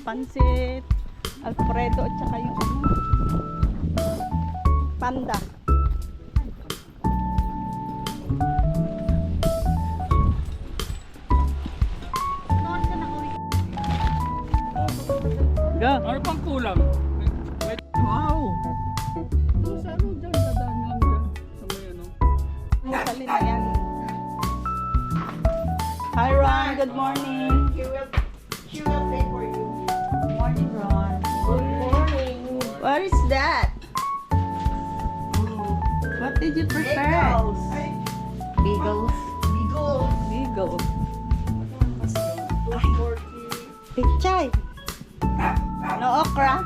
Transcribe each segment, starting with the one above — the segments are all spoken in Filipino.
pansit, Alfredo at saka yung ano, panda. Go. Ano pang kulang? Wow. Sa ano dyan? Dadaan lang dyan. Sa may ano? Masali na yan. Hi Ron, good morning. She will pay for you. Morning Ron. Good morning. What is that? What did you prepare? Bagels. Beagles. Bagels. Beagle. 240. Pichay. No okra?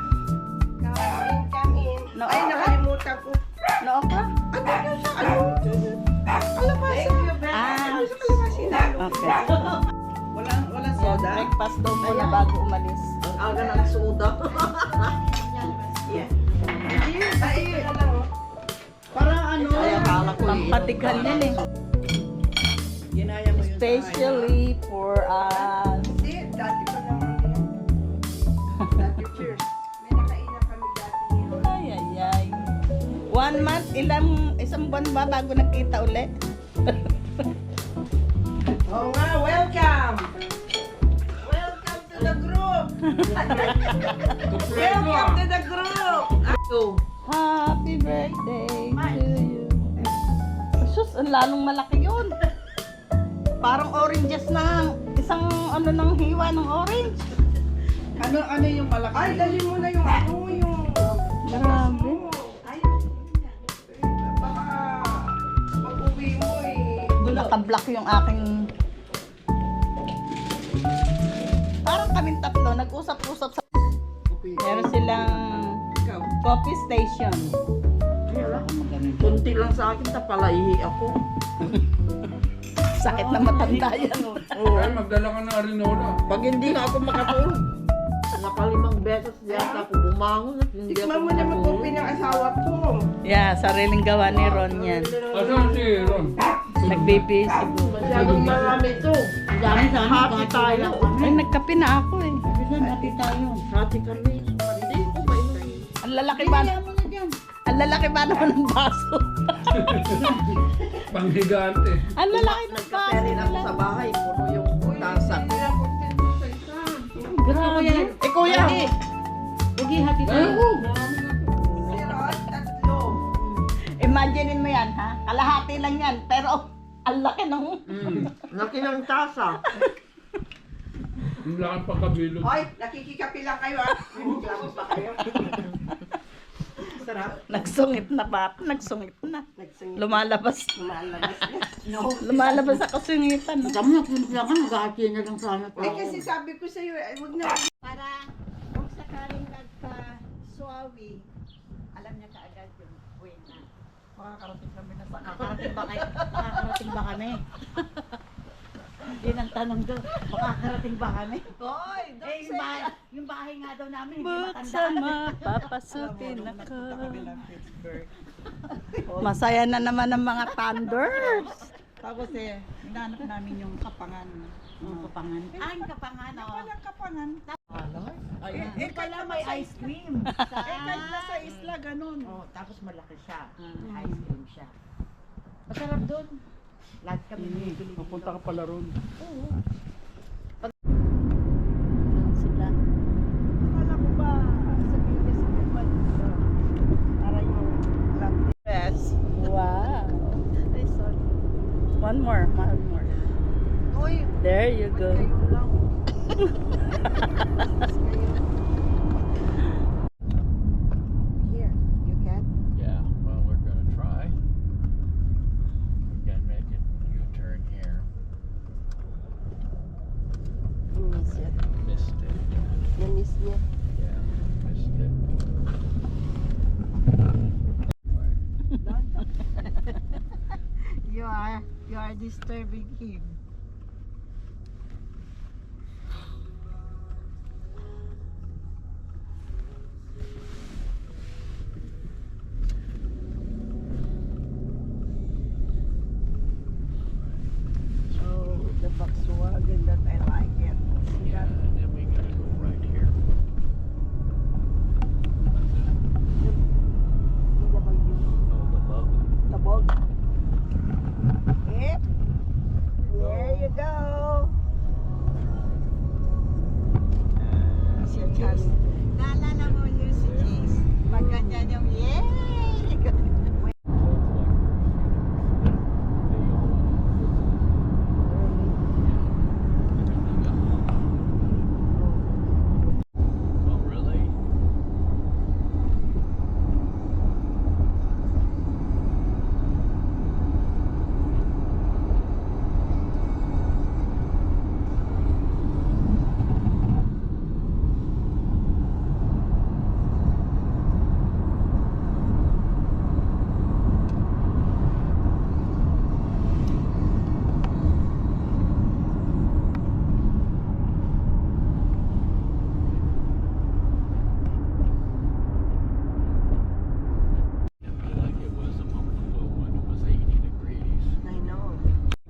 Come in. No Ay, okra? nakalimutan ko. No okra? Ano yun sa ano? Kalabasa. Thank you, Ben. Ah. Sa kalabasa. Okay. Walang Yan, breakfast daw muna bago umalis. Ang aga ng soda. Yeah. Ay, ano? Para ano? Kaya pampatigan yan eh. Ginaya mo yun Especially for us. Hindi, dati pa naman yan. Dati, cheers. May nakainan kami dati yun. Ay, ay, ay. 1 month, isang buwan ba bago nagkita ulit? Oo nga, welcome! Welcome to the group! Welcome to the group! Happy birthday to you. Sus, ang lalong malaki yun. Parang oranges na, isang ano ng hiwa ng orange. Ano yung malaki? Ay, dali mo na yung ano, yung... Grabe. Ay, baka pag-uwi mo eh. Naka-block yung aking... Parang kaming tatlo, nag-usap-usap sa... Meron silang Ikaw. coffee station. Kunti lang sa akin, tapalaihi ako. Sakit na matanda yan. Ay, magdala ka ng arinola. Pag hindi nga ako makatulog, nakalimang beses yata ako bumangon at hindi ako Tikman mo naman po pinang-asawa ko. Yeah, sariling gawa ni Ron yan. Asan si Ron? Nagbibis. Masyadong marami ito. Dami sana. Happy tayo. Ay, nagkape na ako eh. Hati tayo. Hati kami. Hindi ko ba ito? Ang lalaki ba? Kaya mo na dyan. Ang lalaki ba naman ng baso? Panghigante. Ang lalaki ng Nagkape rin ako sa bahay. Puro yung tasa. Grabe. Eh, kuya. Huwag hati tayo. Meron, tatlo. Imaginein mo yan, ha? Kalahati lang yan. Pero, ang laki ng... Laki ng tasa. Yung lakang pagkabilog. Hoy, nakikikapi lang kayo ah. Reklamo pa kayo. Sarap. Nagsungit na ba? Nagsungit na. Nagsingit. Lumalabas. Lumalabas na. No. Lumalabas sa kasungitan. No? Kami nakikilangan, maghahati na lang sana tayo. Eh kasi sabi ko sa'yo, huwag na. Para kung sakaling nagpa-suawi, alam niya kaagad yung buhay na. Makakarating kami na sa Makakarating ba kayo? Makakarating ba kami? Yun ang tanong doon. Makakarating ba kami? Hoy, Eh, yung bahay nga daw namin, hindi Buksama, matanda. papasukin ako. Masaya na naman ang mga thunders. Tapos hinanap namin yung kapangan. Yung kapangan. Ah, yung kapangan, oh. Walang kapangan. Eh, pala may ice cream. Kahit nasa isla, ganun. Oh, tapos malaki siya. Ice cream siya. Masarap doon. Lagi kami bumibili. Papunta ka pala ron. Sila. Akala ko ba, sabihin niya sa kapal, para yung latte. Yes. Wow. Ay, sorry. One more. Uy, There you go. kayo lang. Here, you can. Yeah, well, we're gonna try. We can make a U-turn here. Miss it. Missed it. Na-miss niya. Yeah, missed it. You are disturbing him. Oh, the Volkswagen that I like it. Yeah, and then we gotta go right here.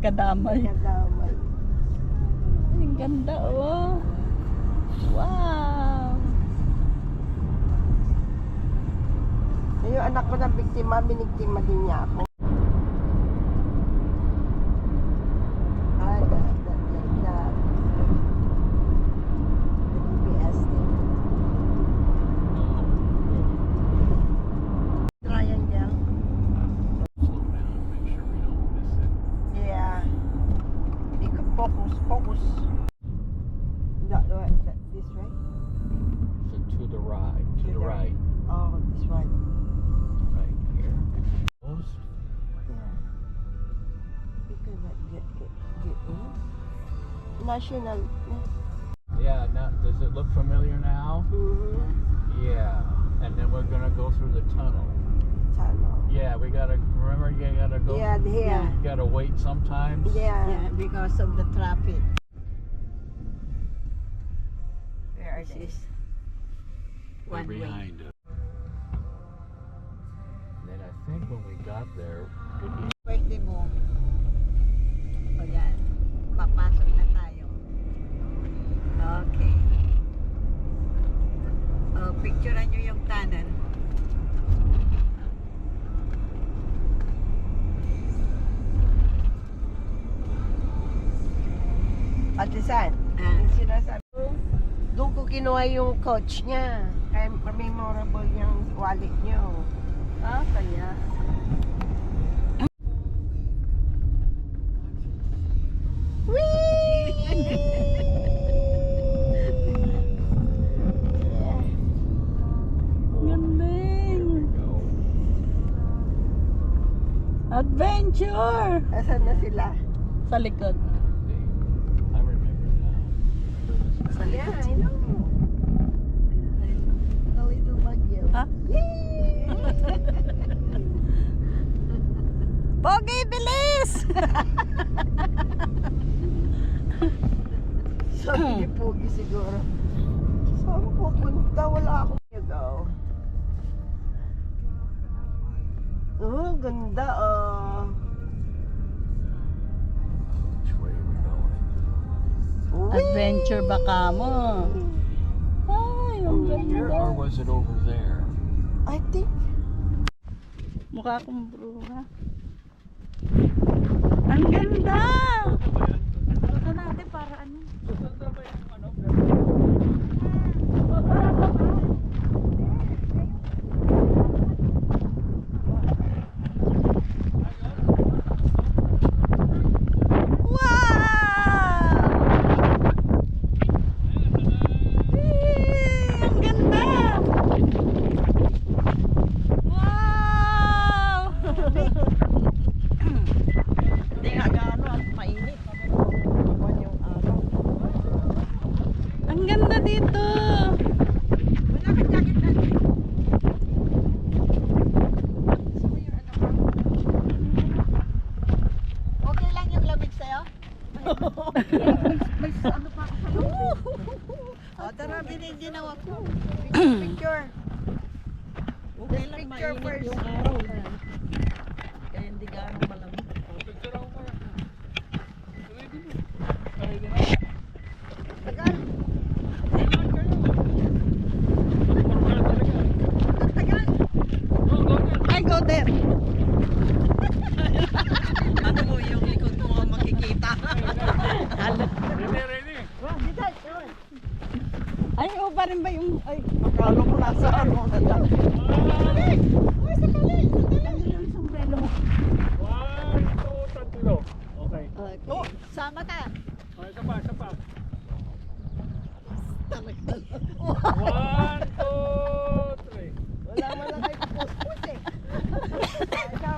Kadamay. Kadamay. Ang ganda, oh. Wow. Yung anak ko na biktima, biniktima din niya ako. The GPS thing. Triangle. Slow down, make sure we don't miss it. Yeah. Hindi ka focus. This way? So to the right, to the right, Oh, this one. right here. Close. Yeah. You cannot get in. National. Yeah, now, does it look familiar now? Mm-hmm. Yeah. And then we're gonna go through the tunnel. Tunnel. Yeah, we gotta, remember you gotta go, Yeah, here. you gotta wait sometimes. Yeah. Yeah, because of the traffic. Where are This they? is They're one way. behind us. Then I think when we got there, did he Birthday mo. O yan. Papasok na tayo. Okay. O, picturean nyo yung tunnel. Ate San, Ah. yung sinasabi ko, doon ko kinuha yung coach niya. Kaya memorable yung wallet niyo. Ah, kaya. Galing. go? Adventure! Asan na sila? Sa likod. I remember now. Remember this now. Yeah, I know. Gawin ito Baguio. Ah? Pogi, bilis! Sabi ni Pogi siguro. Saan pupunta? Wala akong go. Oh, ganda oh. Which way are we going? Adventure baka mo. Ay, ang Was it here or ganda. was it over there? I think Mukha akong bruha. Ang ganda! Ito natin para ano? Ang ganda! Wow! Hindi nga gaano, ang mainit. yung araw. Ang ganda dito! Wala kang jacket na. Okay lang yung lamig sa'yo? May ano pa ako sa loob. O, tara, biniginaw ako. Picture. Okay lang, mainit yung araw na. Kaya hindi gaano malamig. Tagal. Tagal. I go there! Ano mo yung likod mo ang makikita? Ay, o pa rin ba yung... Ay, akala ko nasa ano na lang. Uy, sakali. Sakali yung sombrero mo. Okay. Okay. Sama ka. Isa pa. Talaga. 1, 2, 3. Wala mo lang kayo puspus eh. Ikaw.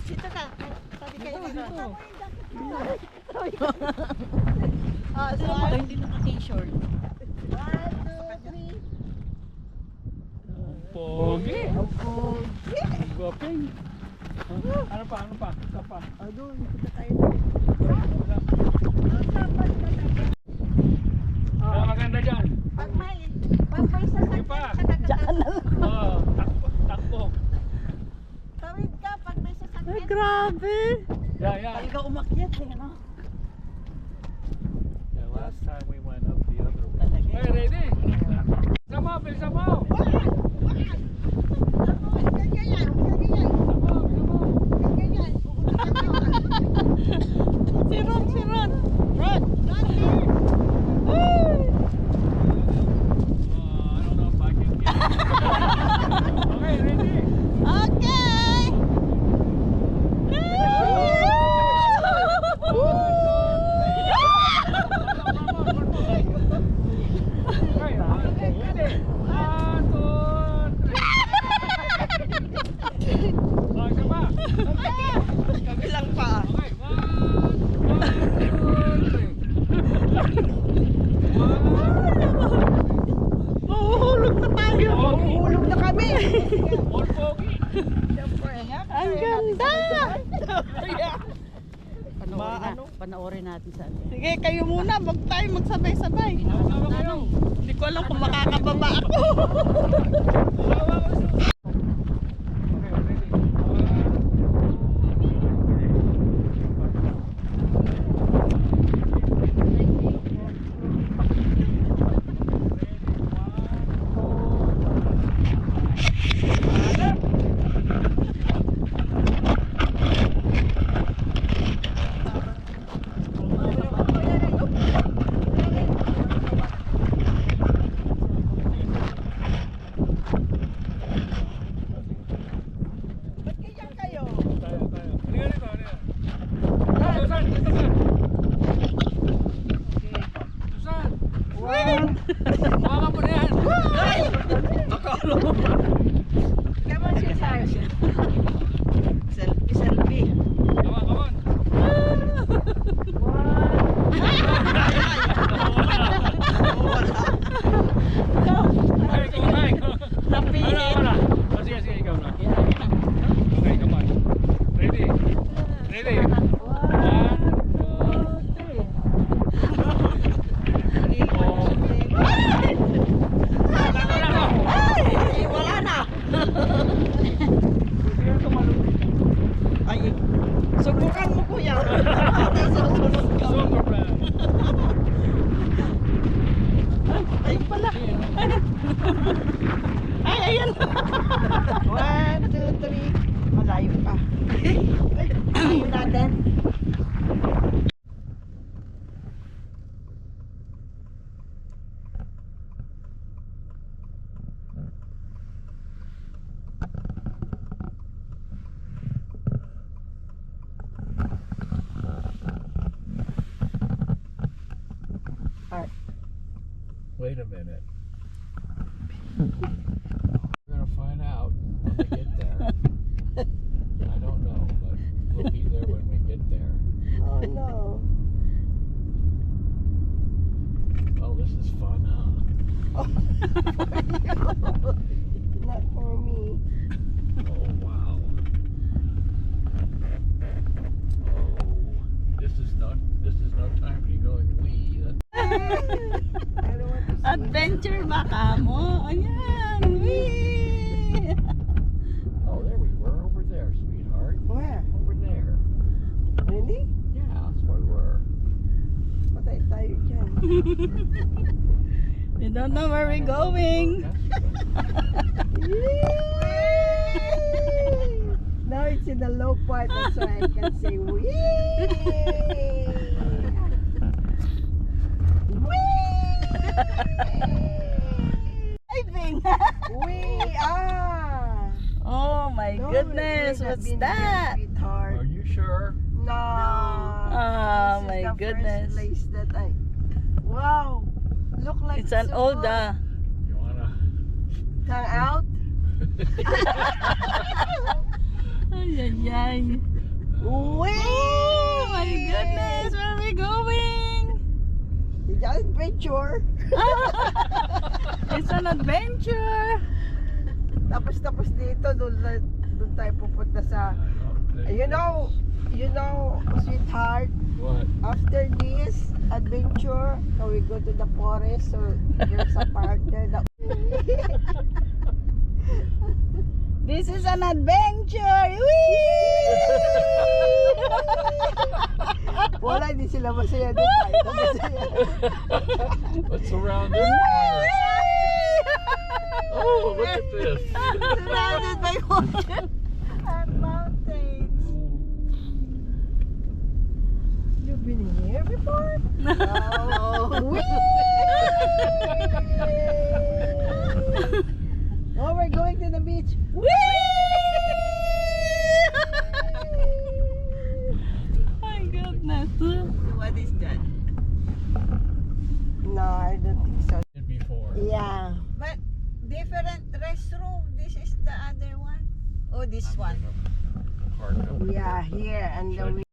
Dito ka. Sabi kayo dito. Ah, so ako hindi naka-t-shirt. 1, 2, 3. Pogi. Goping. Ano pa? Isa pa. Doon, punta tayo. Maganda dyan. Pag may sasakyan pa. ka, Diyan na lang. Takbo. tawid ka. Pag may sasakyan grabe. Yeah. Talaga umakyat eh, no? Yeah, last time we went up the other way. Talaga. Hey, ready? Sama, sama. Si Ron. I don't know if I can get it. Okay, ready? Okay. Okay, ready? 1, 2, 3. Oh, sama. Kabilang pa. Okay, 1, 2, 3. Mahuhulog na tayo. Hulog na kami. All foggy. Ang ganda. Panoorin natin sa Sige, kayo muna. Wag tayo magsabay-sabay. Sama kayo. Hindi ko alam kung makakababa ako. Ba't ganyan kayo? Tayo. Halika rito. Susan, dito ka. Susan, hawakan mo na yan. Come on, Cesar. Selfie. Come on. Ay, ikaw na. Napilit. Wala. Sige, ikaw na. Okay, come on. Ready? 1, 2, 3. Wala na. Ay, subukan mo kuya. Susunod ka. Super man. Ay, pala. Ay, ayan. 1, 2, 3. Malayo pa. Ayaw natin. Wait a minute. We're gonna find out when we get there. I don't know, but we'll be there when we get there. Oh no. Oh, this is fun, huh? Not for me. Oh, wow. Oh, this is no time to be going wee. I don't want to see. Adventure baka mo. Ayan. Whee! Oh, there we were, over there, sweetheart. Where? Over there. Really? Yeah, that's where we were. Patay tayo dyan. We don't know where we're going. Now it's in the low part, that's why I can say wee. Diving. Wee! Ah! Oh my No, goodness, we have what's been that? here, sweetheart. Are you sure? No. Oh This is my the goodness. First place that I. Wow. Look like It's an old You wanna? Hang out. Ay, ay, ay. Wee! Oh my goodness, where are we going? It's an adventure. It's an adventure. Tapos dito, doon tayo pupunta sa. You know, sweetheart. What? After this adventure, we go to the forest. So there's a park there. This is an adventure! Whee! Wala, hindi sila masaya doon. Tayo na masaya. Let's surround this corner. Oh, look at this. Surrounded by water and mountains. You've been here before? Oh, we're going to the beach. My goodness. What is that? No, I don't think so. Did before. Yeah. But different restroom. This is the other one. Oh, this one. Hard to- Yeah, here and the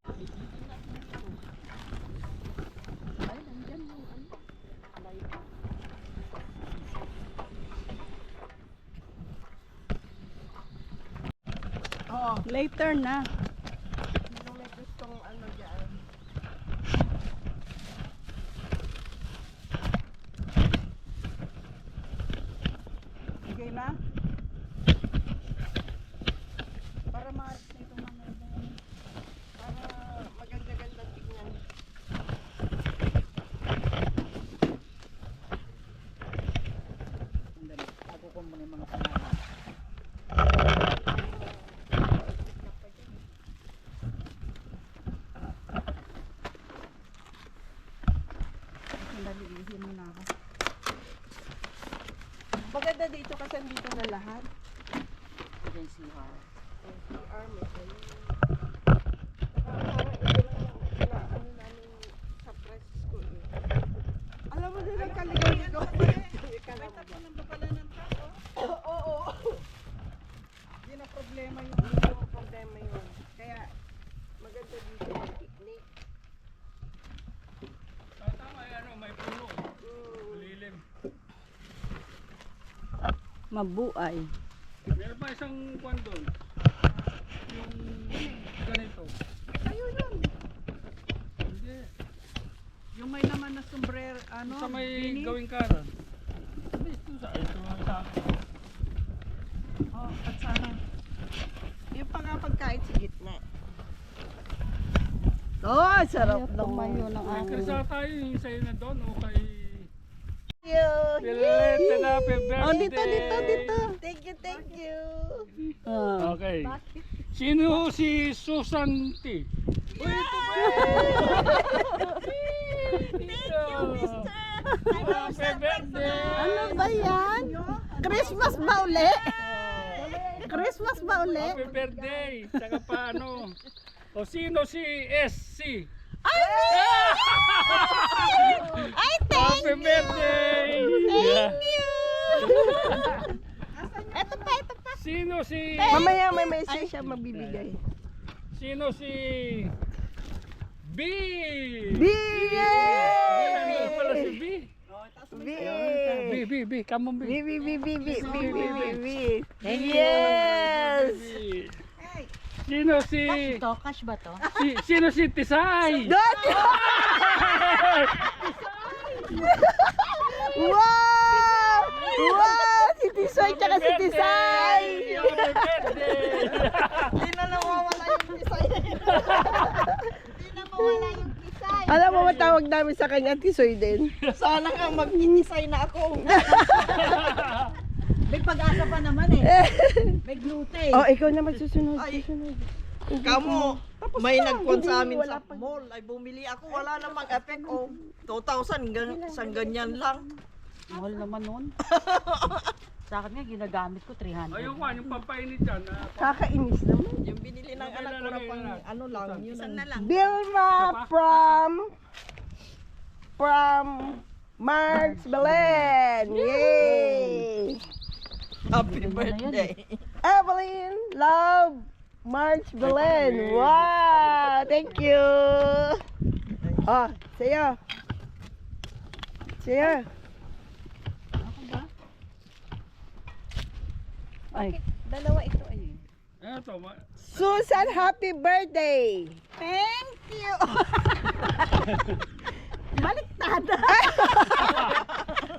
Later na. Sino may gustong ano dyan? Okay na? Para maalis na itong mga Para maganda-ganda tingnan. sandali. Ako ko muna yung mga pangalan. Sandali, ihin mo na ako. Maganda dito kasi dito na lahat. Yan si Har. CR may ganun. Parang ito lang yung ano namin sa press school eh. Alam mo din ang kaligaw-ligaw. Oo. Hindi na problema yung Hindi mo problema yun. Kaya maganda dito yung picnic. Tama, ano, may puno. Lilim. mabuay. Meron pa isang kwan doon. Yung ganito. Ayun yun. Hindi. Yung may naman na sombrero, ano? Sa may beanie? gawing karan. Ito sa akin. Oh, at sana. Yung pagkain sa gitna. Oh, sarap Ayaw naman. tumayo ng May aking. krisa tayo yung sa'yo na doon o kay Yay! Belated happy birthday. Oh, dito. Thank you. Ah. Okay. Sino si Susan T? Uy, ito ba? Happy birthday. Ano ba yan? Christmas ba uli? Christmas ba uli? Happy birthday. Tsaka pa ano? O sino si SC? Ay, thank Happy birthday. Thank you! Ito pa. Sino si Mamaya may message siya magbibigay. Sino si B? Ano pala si B? B, come on B. Yes! Sino si Cash ba to? Sino si Tisay? Wow! Wow! Si Tisoy tsaka si Tisay! Happy birthday! Hindi na nawawala yung Tisay. Hindi na mawala yung pisay. Alam mo, matawag namin sa kanya Tisoy din. Sana nga mag-inisay na ako. May pag-asa pa naman eh. May gluten. Oh, ikaw na magsusunod. Susunod. Kamo, may nagkon sa amin Wala sa mall, ay bumili ako, wala namang effect, oh. 2,000, isang ganyan lang. Mahal naman nun. Sa akin nga, ginagamit ko 300. Ayun ko, yung pampainit dyan. Kakainis naman. Yung binili ng anak ko na pang, ano lang, yun Isang ang na lang. Vilma from March Belen. Yay! happy birthday. Evelyn, love, March Belen. Wow! Thank you. Oh, sa'yo. Sa'yo. Ay, Dalawa ito ay. Eto, Susan, happy birthday. Thank you. baliktad.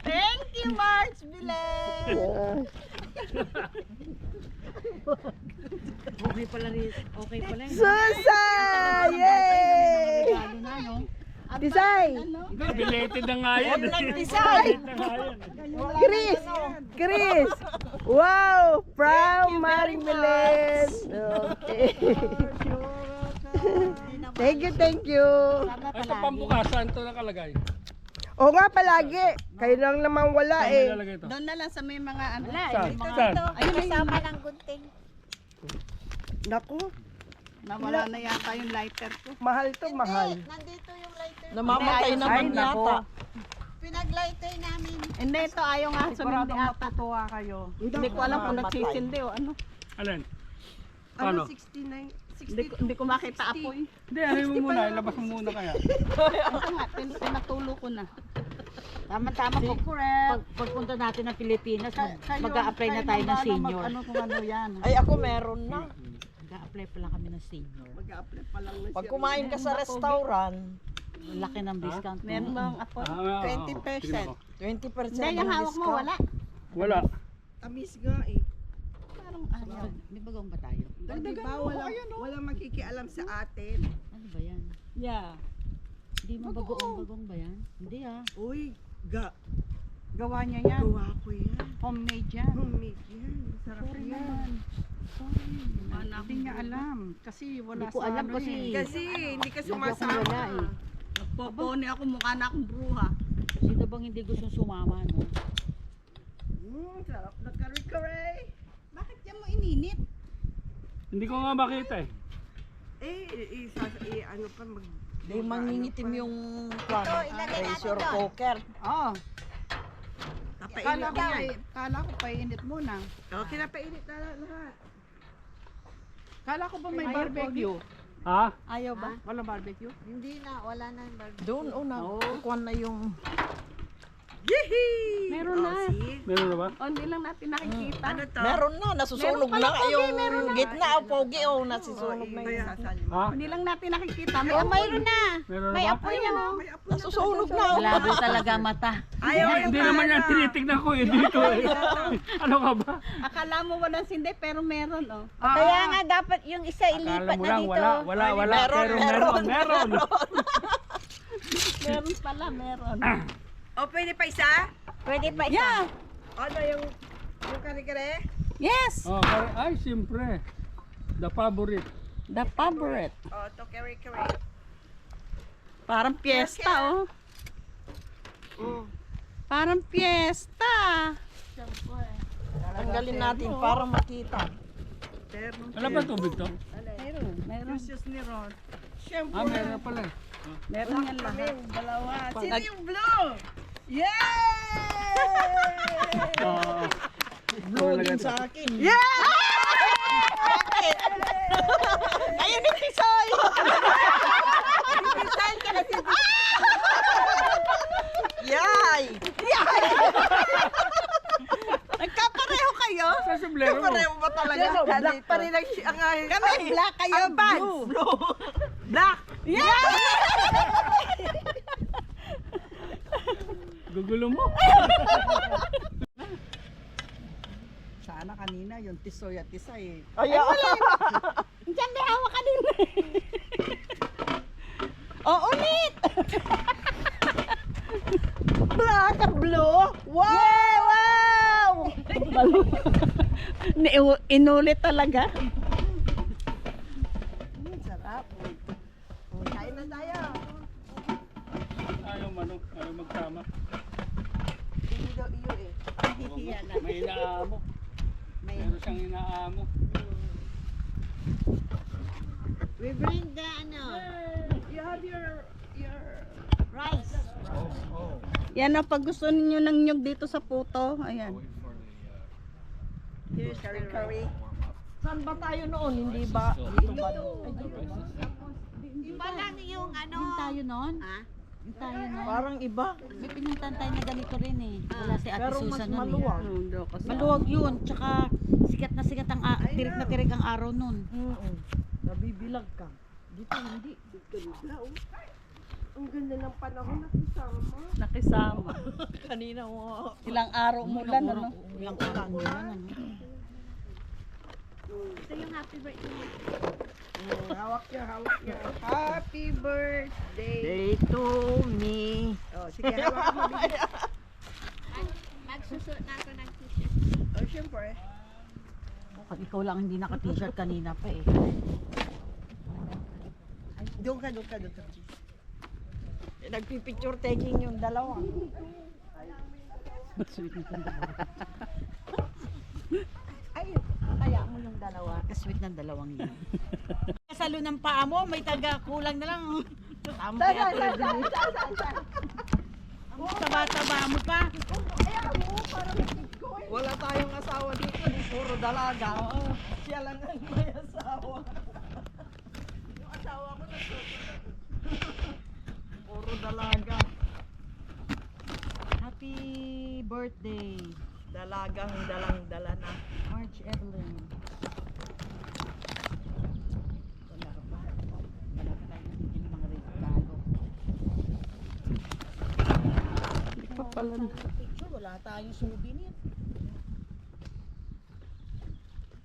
Thank you, March Bilen. Okay pala rin. Okay pala yun. Susan! Yay! Regalo na, no? Tisay! Belated na nga yan. Tisay! Belated na nga yan. Chris! Chris! Wow! From Maring Milen! Okay. Thank you. Ay, sa pambukasan ito nakalagay. Oo nga palagi. Kayo lang naman wala Saan eh. nilalagay ito? Doon na lang sa may mga ano. Saan? Saan? Ayun Kasama ng gunting. Naku, Nawala na yata yung lighter ko. mahal to mahal. Nandito yung lighter. Namamatay Ay, naman nako. yata. Pinag-lighter namin. Hindi, ito ayaw nga sumindi ata. kayo. Hindi ko alam kung nagsisindi o ano. Alin? Ano, Paano? 69? Hindi ko makita apoy. Hindi, ano mo muna, ilabas mo muna kaya. Ito nga, pinatulo ko na. Tama-tama pagpunta natin ng Pilipinas, mag-a-apply na tayo ng senior. Ano kung ano yan. Ay, ako meron na. Mag-a-apply pa lang kami ng senior. Mag-a-apply pa lang na Pag kumain ka sa restaurant, Laki ng discount. Meron bang apoy? 20%. 20% Hindi, yung hawak mo wala. Wala. Tamis nga eh. Parang ayaw. Di ba gawin ba tayo? Diba, walang makikialam sa atin. Ano ba yan? Yeah. Hindi mo bagoong ba yan? Hindi ah. Uy, Gawa niya yan. gawa ko yan. Homemade yan. Homemade yan. Sarap yan. Hindi niya alam. Kasi wala Hindi ko alam kasi. Kasi hindi ka Lagi akong sumasama. wala eh. Nagpopone ako, mukha na akong bruha. Sino bang hindi gustong sumama, no? Sarap na kare-kare. Bakit yan mo ininit? Hindi ko nga makita eh. Ano pa mag... di mangingitim yung pressure cooker. Oo. Kala ko yan. Kala ko painit muna. Oh, kinapainit na lahat. Kala ko ba may barbecue? Ha? Ayaw ba? Walang barbecue? Hindi na, wala na yung barbecue. Doon, kukuha na yung... Yehey! Meron na. See? Meron na ba? O, hindi lang natin nakikita. Ano to? Meron na, nasusunog Meron pala, na pogi, yung meron na. gitna o pogi o nasusunog na yun. Ha? Hindi lang natin nakikita. May mayroon na. Meron na May ba? apoy yan o. Nasusunog na. Malabo talaga mata. Ayaw Hindi naman yan tinitignan ko eh dito eh. Ano ka ba? Akala mo walang sindi pero meron o. Kaya nga dapat yung isa Akala mo lang wala. Pero meron. Meron pala, meron. O, pwede pa isa? Pwede pa isa. Yeah. Ano yung kare-kare? Yes. Oh, ay, siyempre. The favorite. The favorite. O, to kare-kare. Parang piyesta oh. Parang piyesta. Tanggalin natin para makita. Wala ba tubig to? Meron. ni Ron. Ah, meron pala eh. Meron yan lahat. Dalawa. Sino yung blue? Yay! Blow din sa akin. Ayun yung tisoy! Yay! Nagkapareho kayo? Sa sublero mo. Pareho ba talaga? Black pa rin ang Kami black kayo, blue. Black! Gugulo mo. Sana kanina yung tisoy at tisay. Ayaw. Diyan may hawak ka din. Ulit! Black at blue? Wow! Inulit talaga. Sarap. Kain na tayo. Ayaw magsama. Hindi daw iyo eh. May inaamo. Meron siyang inaamo. We bring the You have your rice. Yan ang pag gusto ninyo ng nyug dito sa puto. Ayan. here's curry. Saan ba tayo noon? Hindi ba? Dito ba? Iba lang yung ano. Yung tayo noon? Ha? Yung tayo noon. Parang iba. May pinuntan tayo na ganito rin eh. Wala si Ate Pero mas Susan nun maluwag. eh. Maluwag yun. Tsaka sikat na sikat ang tirik na tirik ang araw nun. Nabibilag ka. Dito hindi. Ganda oh. Ang ganda ng panahon nakisama. Nakisama. Kanina mo. Ilang araw umulan, ano? Ilang araw mo yan. Ano? Ito yung happy birthday. Hawak niya. Happy birthday. Day to me. Oh, sige, hawak mo. Bibi. Magsusuot na ako ng t-shirt. Oh, syempre. Pag ikaw lang hindi naka-t-shirt kanina pa eh. Doon ka. Nagpipicture taking yung dalawa. Sweet ng dalawa. Ay, kaya mo yung dalawa. Sweet ng dalawang yun. Salo ng paa mo, may taga kulang na lang. Tama kaya taba-taba mo pa. Wala tayong asawa dito, di puro dalaga. Siya lang ang may asawa. Yung asawa ko puro dalaga. Happy birthday, Dalagang dalang-dala na. March Evelyn. Wala ka pa. Wala ka tayo natin yung mga regalo. Hindi pa pala. Picture, wala tayong souvenir.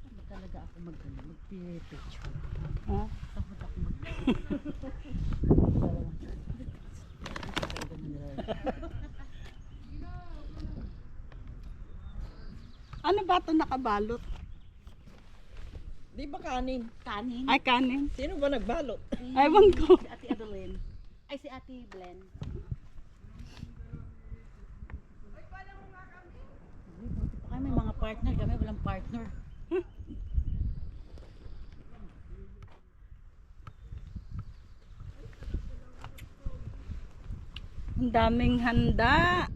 Ano talaga ako mag-picture? Ha? Takot ako Ano ba ito nakabalot? Di ba kanin? Kanin. Ay, kanin. Sino ba nagbalot? Ewan ko. Si Ate Adeline. Ay, si Ate Blen. Ay, may mga partner kami, walang partner. Ang daming handa.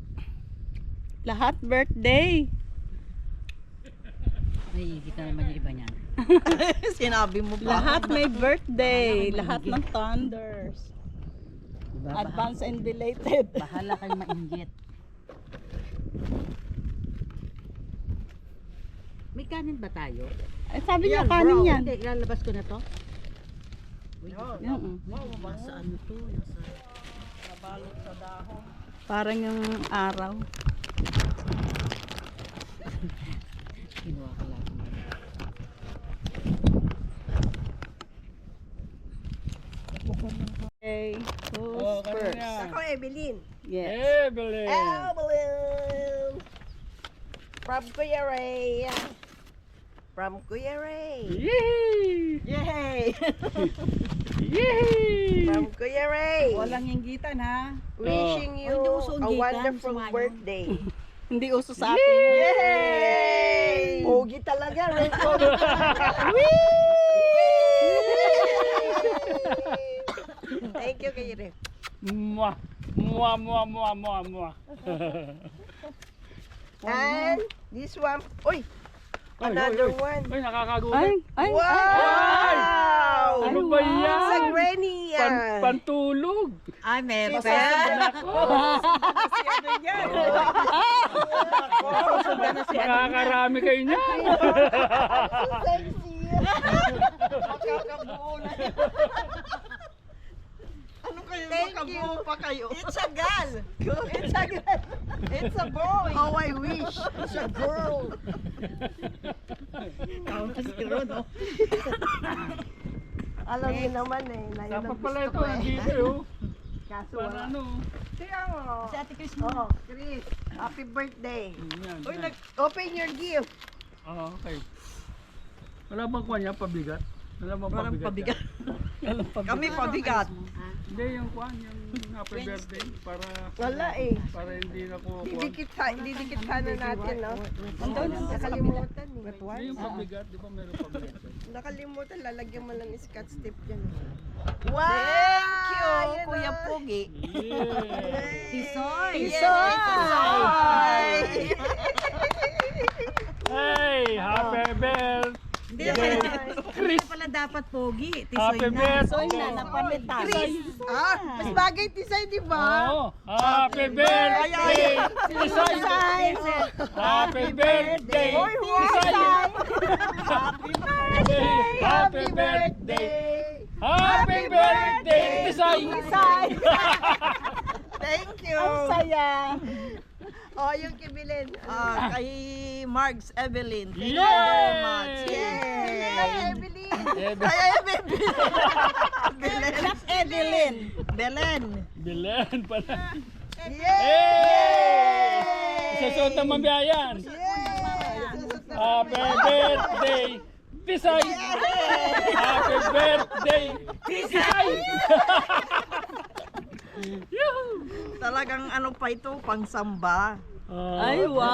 Lahat birthday. Naiigit na naman yung iba niyan. Sinabi mo pa. Lahat may birthday. Lahat ng Thunders. Diba? Advance and belated. Bahala kayong mainggit. May kanin ba tayo? Ay, sabi niya Yan, kanin bro. yan. Hindi, ilalabas ko na to. Wait, Yan, oh. nasa ano to? Nasa... Nabalot sa dahon. Parang yung araw. Kinuha ko lang. Okay. Who's Oh, first? kanina. Ako, Evelyn. Yes. Evelyn. Evelyn. From Kuya Ray. From Kuya Ray. Yay! Yay! Yay! From Kuya Ray. Walang inggitan ha. Wishing you Hindi uso ang a gitan, wonderful sumayo. birthday. Hindi uso sa atin. Yay! Pogi talaga, Ray. Thank you, Kuya Ray. Mwah! Mwah, mwah, mwah, mwah, mwah. And this one, uy, another one. Ay, nakakagulat. Ay, Wow! Ano ba yan? Sa granny yan. Pantulog. Ay, meron Si Nako. Makakarami kayo niyan. Makakabuo na yan. Ano kayo? Thank Makabuo pa kayo. It's a gal. It's a girl. It's a boy. Oh, I wish. It's a girl. Alam niyo naman eh. Na yun Dapat ang pala gusto ito, ko eh. nandito yun. Kaso Para wala. ano? Kaya mo. Si Ate Chris Oh, Chris. Happy birthday. Yan, Uy, yan. open your gift. Ah, okay. Wala bang kwan niya, pabigat? Wala bang Walang pabigat? pabigat. Kami pabigat. Hindi, yung kwan, yung happy birthday. Para Wala eh. para hindi na ko kwan. Didikit sana natin, no? Nakalimutan eh. Hindi yung pabigat, di ba meron pabigat? Nakalimutan, lalagyan mo lang scotch tape dyan. Wow! Thank you, Ayan Kuya na. Pugi. Yeah! Tisoy! Tisoy! Hey! Happy birthday! Hindi Chris! pala dapat pogi. Happy Tisoy na. birthday! napalitan. Mas bagay tisay, di ba? Oh, happy birthday! Tisoy! Happy birthday! Tisoy! Happy birthday! Happy birthday! Tisoy! Thank you. Ang saya. Oh, yung kibilin. Kay Margs Evelyn. Thank you Yay! very much. Ay, Evelyn. Ay, Belen. That's Evelyn. Belen. Bilen pala. Yay! Isusuot ng mabiyayan. Happy birthday, Tisay! Happy birthday, Tisay! Talagang ano pa ito, pang samba. Ay, wow!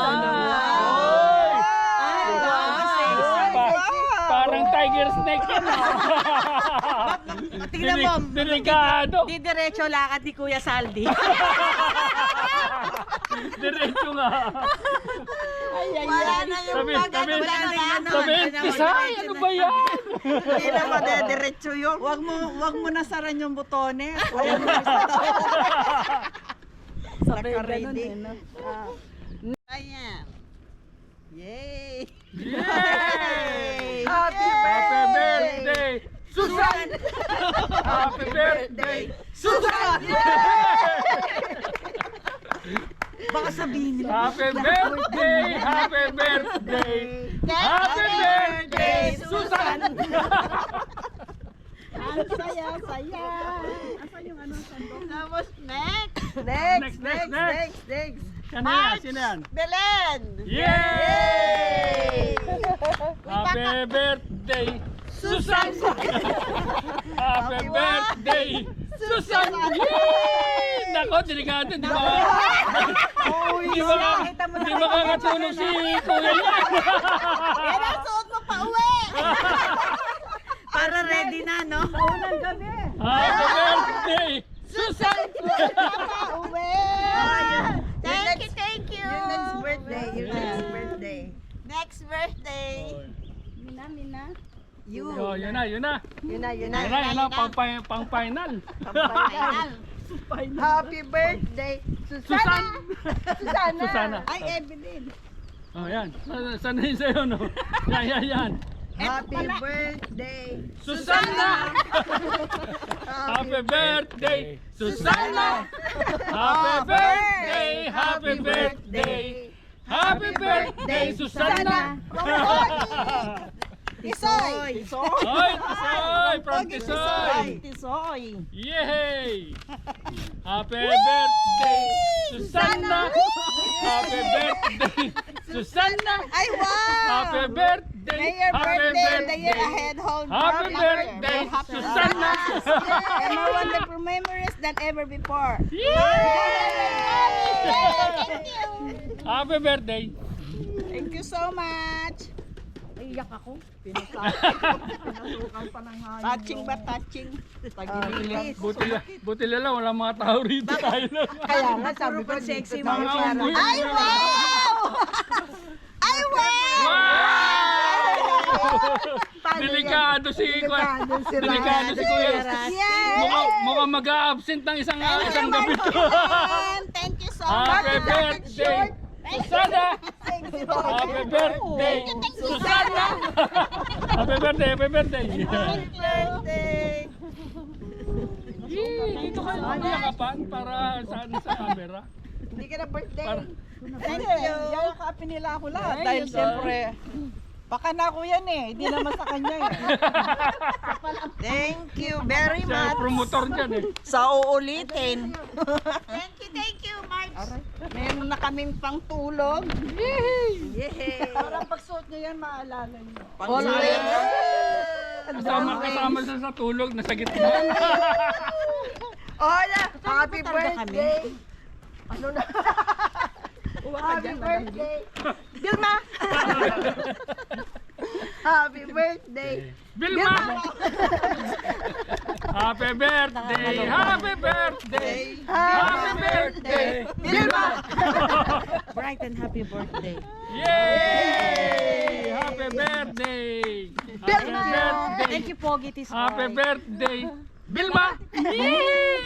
Ay, parang tiger snake yan. Tingnan mo, Delikado. diretso lakad ni Kuya Saldi. Diretso nga. Wala na yung Sabi, wala na yung ganon. sabi, Tisay, ano ba yan? Hindi na madediretso yun. Wag mo nasaran yung botones. Sabay Naka-ready. ganun eh, no? Ayan. Yay! Yay! Happy Happy birthday, Susan! Happy birthday, Susan! Baka sabihin nila. Happy birthday, happy birthday, happy birthday, Susan! Ang saya-saya. Asan yung ano, sandok? Tapos, next. Next, next. Sino yan? Sino yan? Belen! Yay! Happy birthday, Susan! Happy birthday, Susan! Yay! Nako, delikado, di ba? Di ba kakatulog si Kuya yan? Yan ang suot mo pa uwi. Para ready na, no? Happy birthday, Susan! Pa uwi. Thank you. Your next birthday. Your next birthday. Next birthday. Mina. You. Oh, yun na. Yun na. Yun na, pang final. Final. Happy birthday, Susan! Susana. Susana. Ay, Evelyn. Oh, yan. Sana yun sa'yo, no? Yan. Happy birthday. Susana! Happy birthday, Susana! Happy birthday, happy birthday, happy birthday, Susana! Tisoy. Hoy, Tisoy! From Tisoy! Tisoy. Yay! Happy birthday, Susana! Happy birthday, Susana! Ay, wow. Happy birthday! May your Happy birthday the year birthday! ahead. Hold Happy birthday, Susana! And more wonderful memories than ever before. Yay! Thank you. Happy birthday! Thank you so much. Iyak ako. Pinasukan pa ng hangin. Touching ba touching? Tagililit. Buti lang, walang mga tao rito tayo lang. Kaya nga sabi ko Sexy dito mo. tayo. Mga Ay, wow! Ay, wow! Wow! Delikado si Kuya. Delikado si Kuya. Yes! Mukhang mag-a-absent ng isang gabi to. Thank you so much. Happy birthday, Susana! Happy birthday, Susana! Happy birthday, happy birthday. Birthday. Dito kayo magyakapan para sa camera. Hindi ka na birthday. Thank you. Yakapin nila ako lahat. Dahil siyempre, baka na ako yan eh. Hindi naman sa kanya eh. Thank you very Siya much. promotor dyan eh. Sa uulitin. Thank you, Marge. Meron na kaming pangtulog. Yay! Parang pagsuot niya yan, maalala niyo. Always. Kasama siya sa tulog, nasa gitna. Hola! Happy birthday! Ano na? Happy birthday! Vilma! Happy birthday! Vilma! Happy birthday! Happy birthday! Happy birthday! Vilma! Bright and happy birthday. Yay! Happy birthday! Happy birthday! Thank you, Pogi Tisoy. Happy birthday! Vilma!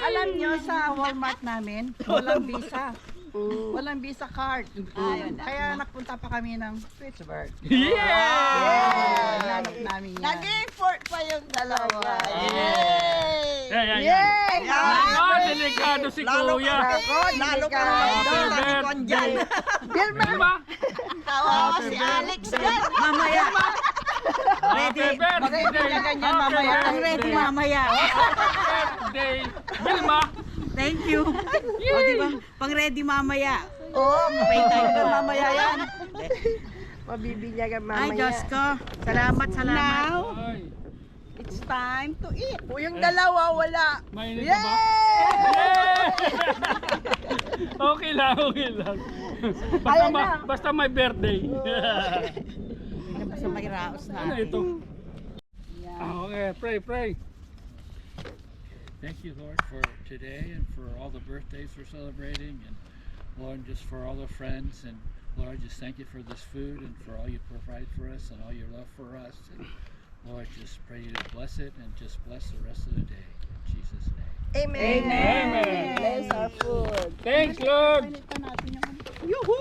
Alam niyo sa Walmart namin, walang visa. Walang visa card. Kaya nagpunta pa kami ng Pittsburgh. Yeah! Hinanap namin yan. Nag-import pa yung dalawa. Yay! Yay! Yan! Delikado si Lalo Kuya. Ako, Lalo ka delikado. naman doon, Happy sabi ko andyan. Vilma. Kawawa si Alex dyan. Mamaya. Happy birthday. ganyan mamaya. Ang ready mamaya. Birthday. Vilma. Thank you. O, di ba? Pang ready mamaya. Oo, Paytime Hanggang na. mamaya yan. mabibinyagan Ay, mamaya. Diyos ko. Salamat, salamat. Now, Ay, it's time to eat. O, yung dalawa, wala. mainit ka ba? Okay lang, okay lang. Basta, basta may birthday. Sa may raos na. Ano ito? Okay, pray. Thank you, Lord, for today and for all the birthdays we're celebrating, and Lord, just for all the friends, and Lord, just thank you for this food and for all you provide for us and all your love for us. And Lord, just pray you to bless it and just bless the rest of the day. In Jesus' name. Amen. Amen. Bless our food. Thanks, Lord. Yuhu!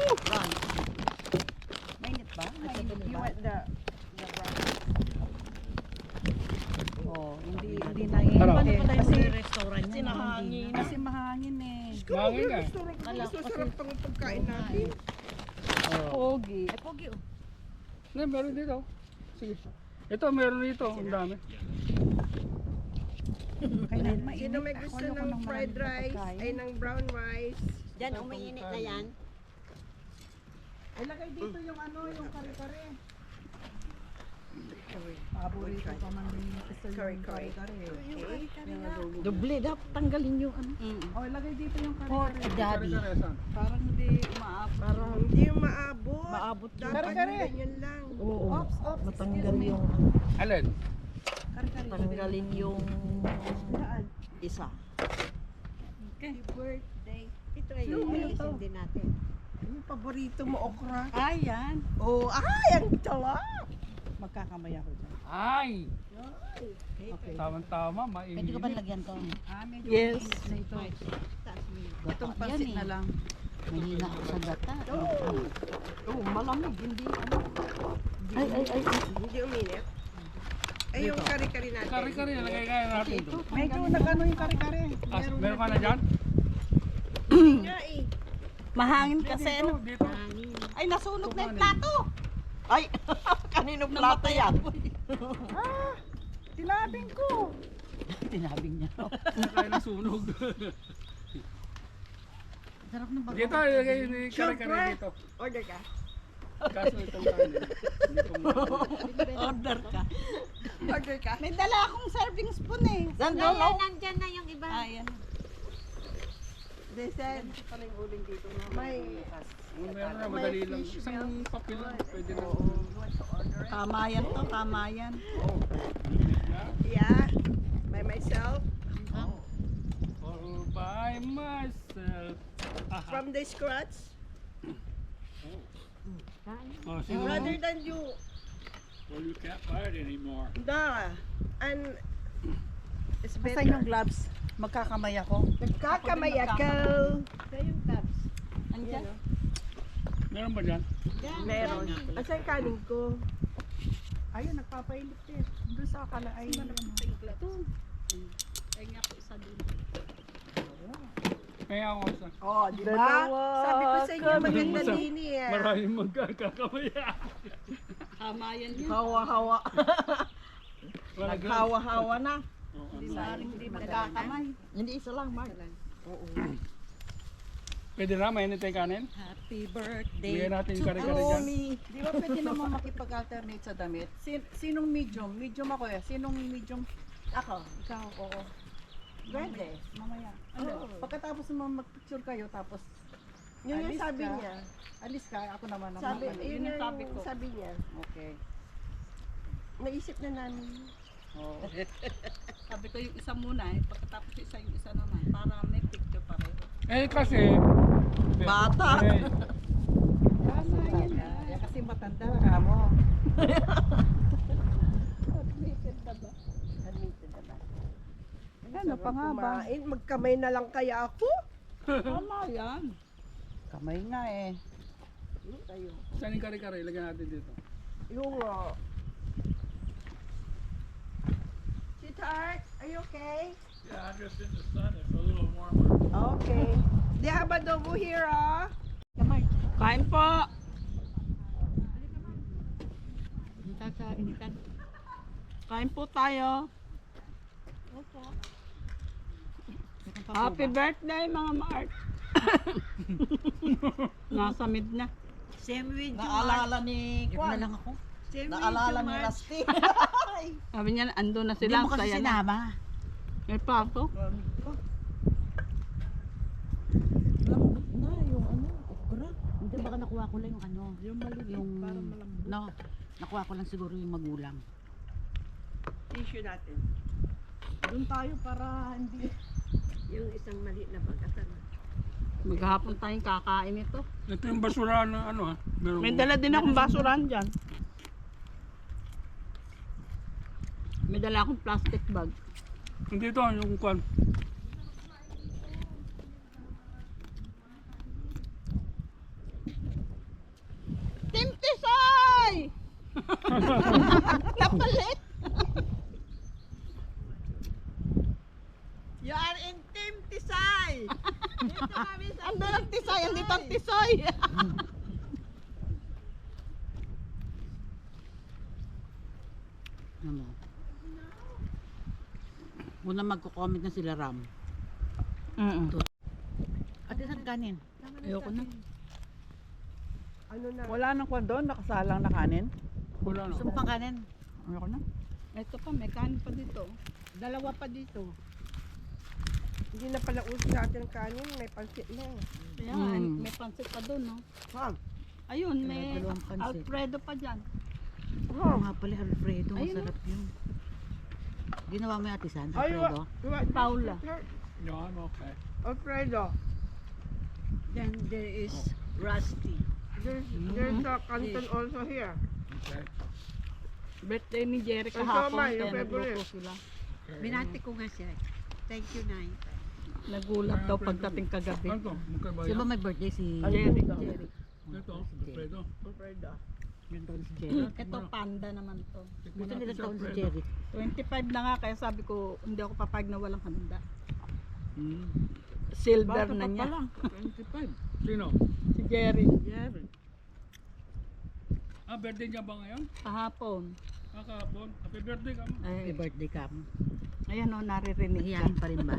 Mainit ba? You want the Oh, hindi Ano? na Kasi restaurant niya. Sinahangin. Kasi mahangin eh. Mangin ka. Masarap tong pagkain natin. Pogi. Ay, pogi oh. Hindi, meron dito. Sige. Ito, meron dito. Ang dami. Kailan mainit? Sino may gusto Ako, ng fried rice, ay ng brown rice? Diyan, umiinit na yan. Ay, lagay dito yung ano, yung kare-kare. Paborito pa man din ito yung kare-kare. Doble dapat tanggalin yung ano. Oh, lagay dito yung For kare-kare. daddy. Parang hindi maabot. Parang hindi yung maabot. Maabot yun. Dapat Kare-kare. ganyan lang. Oo. Matanggal yung Alin? tanggalin yung isa. Happy birthday. Ito ay yung ayusin din natin. Yung paborito mo, okra. Ay, yan. Oh, ay, ang sarap. Magkakamay ako dyan. Ay! Okay. Tama-tama, mainit. Pwede ko ba lagyan to? Ah, medyo Yes. mainit na ito. Taas mo yun. Itong pansit na lang. Mahina ako sa gata. Oh, malamig. Hindi ano. Hindi uminit. Ay, yung kari-kari natin. Kari-kari, nalagay kaya natin ito. Medyo nagano yung kare-kare. Meron ka na dyan? Hindi nga eh. Mahangin kasi ano. Dito. Ay, nasunog na yung plato. Ay, kanino plato yan? Tinabing ko. Tinabing niya. Kaya nasunog. Sarap ng bago. Dito, ilagay yung kari-kari dito. Order ka. Kaso itong kanin. Hindi ko Order ka. Order ka. May dala akong serving spoon eh. Ayan, Sandalo. nandyan na yung iba. Ayan. They said, may Meron na, madali lang. Isang papel lang, pwede na. Tama yan to, tama yan. yeah, by myself, All by myself. Aha. from the scratch, Oh, sino? rather than you, Well, you can't buy it anymore. and it's Basta better. yung gloves. Magkakamay ako. Nagkakamayakaw. Ito yung tabs. Andyan. Meron ba dyan? Meron. Asa yung kanin ko? Ayun, nagpapainit eh. Doon sa akala ay... Ay nga po isa dun. Kaya ako sa Oh, di ba? Sabi ko sa inyo, maganda din eh. maraming magkakakamaya. Tama yan yun. Hawa-hawa. Wala Naghawa-hawa na. Hindi magkakamay. Hindi isa lang, Mark. Pwede na, mainit yung kanin. Happy birthday Bigyan natin yung to kare-kare dyan. me. Di ba pwede naman makipag-alternate sa damit? Sinong medium? Medium ako eh. Sinong medium? Ako. Ikaw, oo. Pwede. Mamaya. Ano? Pagkatapos naman mag-picture kayo, tapos Yun yung alis sabi ka. niya. Alis ka, ako naman. Sabi, Ano, yun yung sabi ko. sabi niya. Okay. Naisip na namin. Oh. Sabi ko yung isa muna eh. Pagkatapos yung isa naman. Para may picture pareho. Eh kasi... Bata. Eh, Tama yan ah. Kasi matanda ka mo. Admitted na ba? Ano pa nga ba? Kumain, magkamay na lang kaya ako. Tama yan. Kamay nga eh. saan yung kare-kare? Ilagyan natin dito. Yung Sweetheart, are you okay? Yeah, I'm just in the sun. It's a little warmer. They have adobo here, ah. Kain po. Kain po tayo. Happy birthday mga Mart. Nasa mid na. Same with you, Naalala ni Kwan. lang ako. Same Naalala with ni you, Mark. Rusty. Sabi niya, ando na Hindi sila. mo kasi Saya na. sinama. May plato. Na, yung ano, okra. Hindi, baka nakuha ko lang yung ano. Yung maliit, Yung, parang malambot. no, nakuha ko lang siguro yung magulang. Tissue natin. Doon tayo para hindi. Yung isang maliit na bagatan. Maghapon tayong kakain ito. Ito yung basura na ano ha. Meron May dala din akong basurahan dyan. May dala akong plastic bag. Dito yung kwan. Team Tisoy! Napalit! You are in Team Tisay! Ando lang Tisoy, andito ang Tisoy! Ano? Muna magko-comment na sila Ram. At isang kanin. Ayoko na. Ano na? Wala nang kwan doon, nakasalang na kanin. Wala na. Gusto mo pang kanin? Ayoko na. Ito pa, may kanin pa dito. Dalawa pa dito. Hindi na pala uso sa atin kanin. May pansit na. Ayan, may pansit pa doon, no? Ma'am. Ayun, may dalawang pansit. Alfredo pa dyan. Oo nga pala, Alfredo. Ayun, Masarap yun. Ginawa mo yung atisan, Ay, Alfredo? Paula. No, I'm okay. Alfredo. Then there is Rusty. There's a canton also here. Okay. Birthday ni Jerry Ang kahapon, somay, kaya yung favorite. nagluto sila. Binati ko nga siya. Thank you, Nay. Nagulat daw pagdating kagabi. Ano to? Magkaiba Di ba yan? may birthday si Jerry. Ito, Alfredo. Yung taon si Jerry? Ito panda naman to. Gusto nila taon si Jerry. 25 na nga, kaya sabi ko, hindi ako papayag na walang handa. Hmm. Silver na niya. 25. Sino? Si Jerry. Ah, birthday niya ba ngayon? Kahapon. Ah, kahapon. Happy birthday ka mo. Happy Ay, birthday ka mo. ayan o, naririnig ka. Mahihain pa rin ba?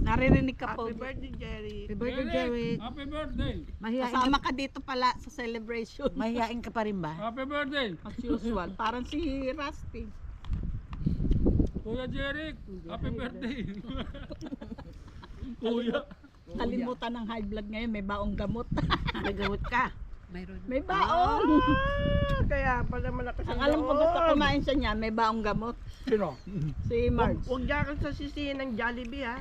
Naririnig ka po. Happy birthday, Jerry. Happy birthday, Jerry. Happy birthday. Mahihain Kasama ka, ka dito pala sa celebration. mahihain ka pa rin ba? Happy birthday. As usual. Parang si Rusty. Kuya Jeric, happy birthday. Kuya. Kalimutan ng high blood ngayon, may baong gamot. Nagawot ka. Mayroon. May baong! Kaya pala malakas Ang alam ko basta kumain siya niya, may baong gamot. Sino? Si Marge. Huwag diyan ka sa sisihin ng Jollibee, ha?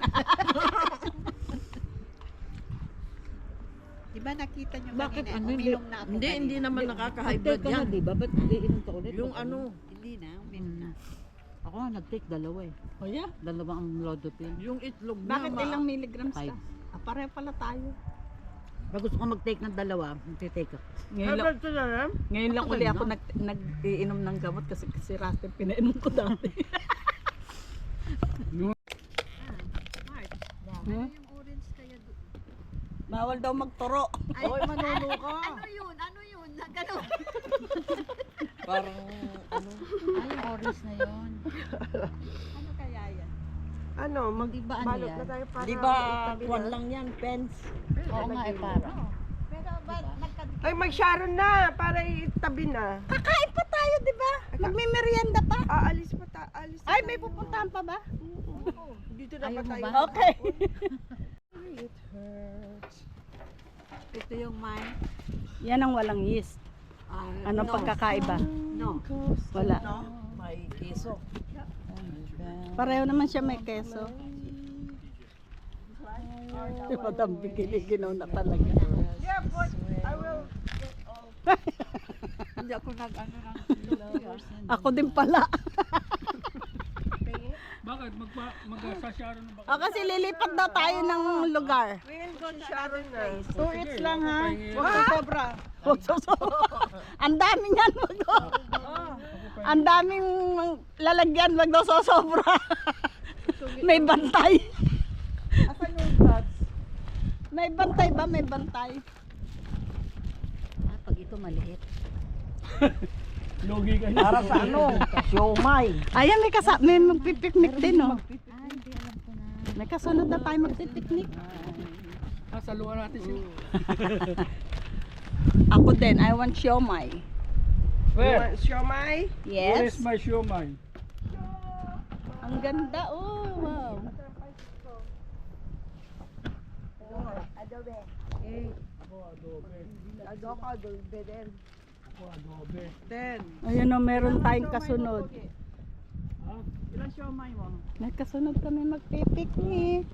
Di ba nakita nyo Bakit kanina? ano, Uminom na ako Hindi, kanina. hindi naman nakaka-high blood Nag-take ka yan. na, di ba? Ba't hindi inom ka ulit? Yung ano, Hindi na, uminom na. Ako nga nag-take dalawa eh. O yeah. Dalawang Lodopin. yung itlog na Bakit ilang milligrams ka? Five. Pareho pala tayo. Pag gusto ko mag-take ng dalawa, mag-take ako. Ngayon lang, Habang ito na lang. ngayon lang Okay uli na. ako nag-iinom ng gamot kasi si Rusty pinainom ko dati. Hmm? Yung orange kaya doon. Bawal daw magturo. Oy, manuno ka. Ano yun? Ano yun? Ganun. Parang ano, Ay, yung orange na yun. Ano kaya yan? Ano, Di ba ano magbalot yan? na tayo para di ba itabi kwan na. lang yan, pens? Oo nga eh, parang. Pero ba't nagkadikit? Ay, mag-Sharon na para itabi na. Kakain pa tayo, di ba? Magme-merienda pa. Aalis pa alis na Ay, may tayo. pupuntahan pa ba? Dito na Ayaw ba mo tayo? ba? Okay. It hurts. Ito yung mine. Yan ang walang yeast. Anong pagkakaiba? No. Wala. May keso. Pareho naman siya may keso. Si Madam Bikini-ginaw na talaga. Yeah, but I will. Hindi ako nag-ano ng Ako din pala. Bakit? Mag-sasyaron na ba? O kasi lilipat daw tayo ng lugar. We'll go to Sharon na. 2 eats lang ha. Huwag Sobra. Ang dami niyan. Ang daming lalagyan. Wag daw sosobra. May bantay. Asan yung drugs? May bantay ba? May bantay. Ah, pag ito maliit. Lugi ka na. Para sa ano? Siomay. Ayan, may magpipiknik din, oh. Ah, hindi alam ko na. May kasunod na tayo magpipiknik. Saluhan natin sila. Ako din, I want siomay. Where? Siomay? Where is Yes. my siomay? Ang ganda, oh. Wow. Adobe. Adobe din. Adobe. Then, Ayun, oh, meron tayong kasunod. ilan siomay mo? May kasunod kami magpipiknik.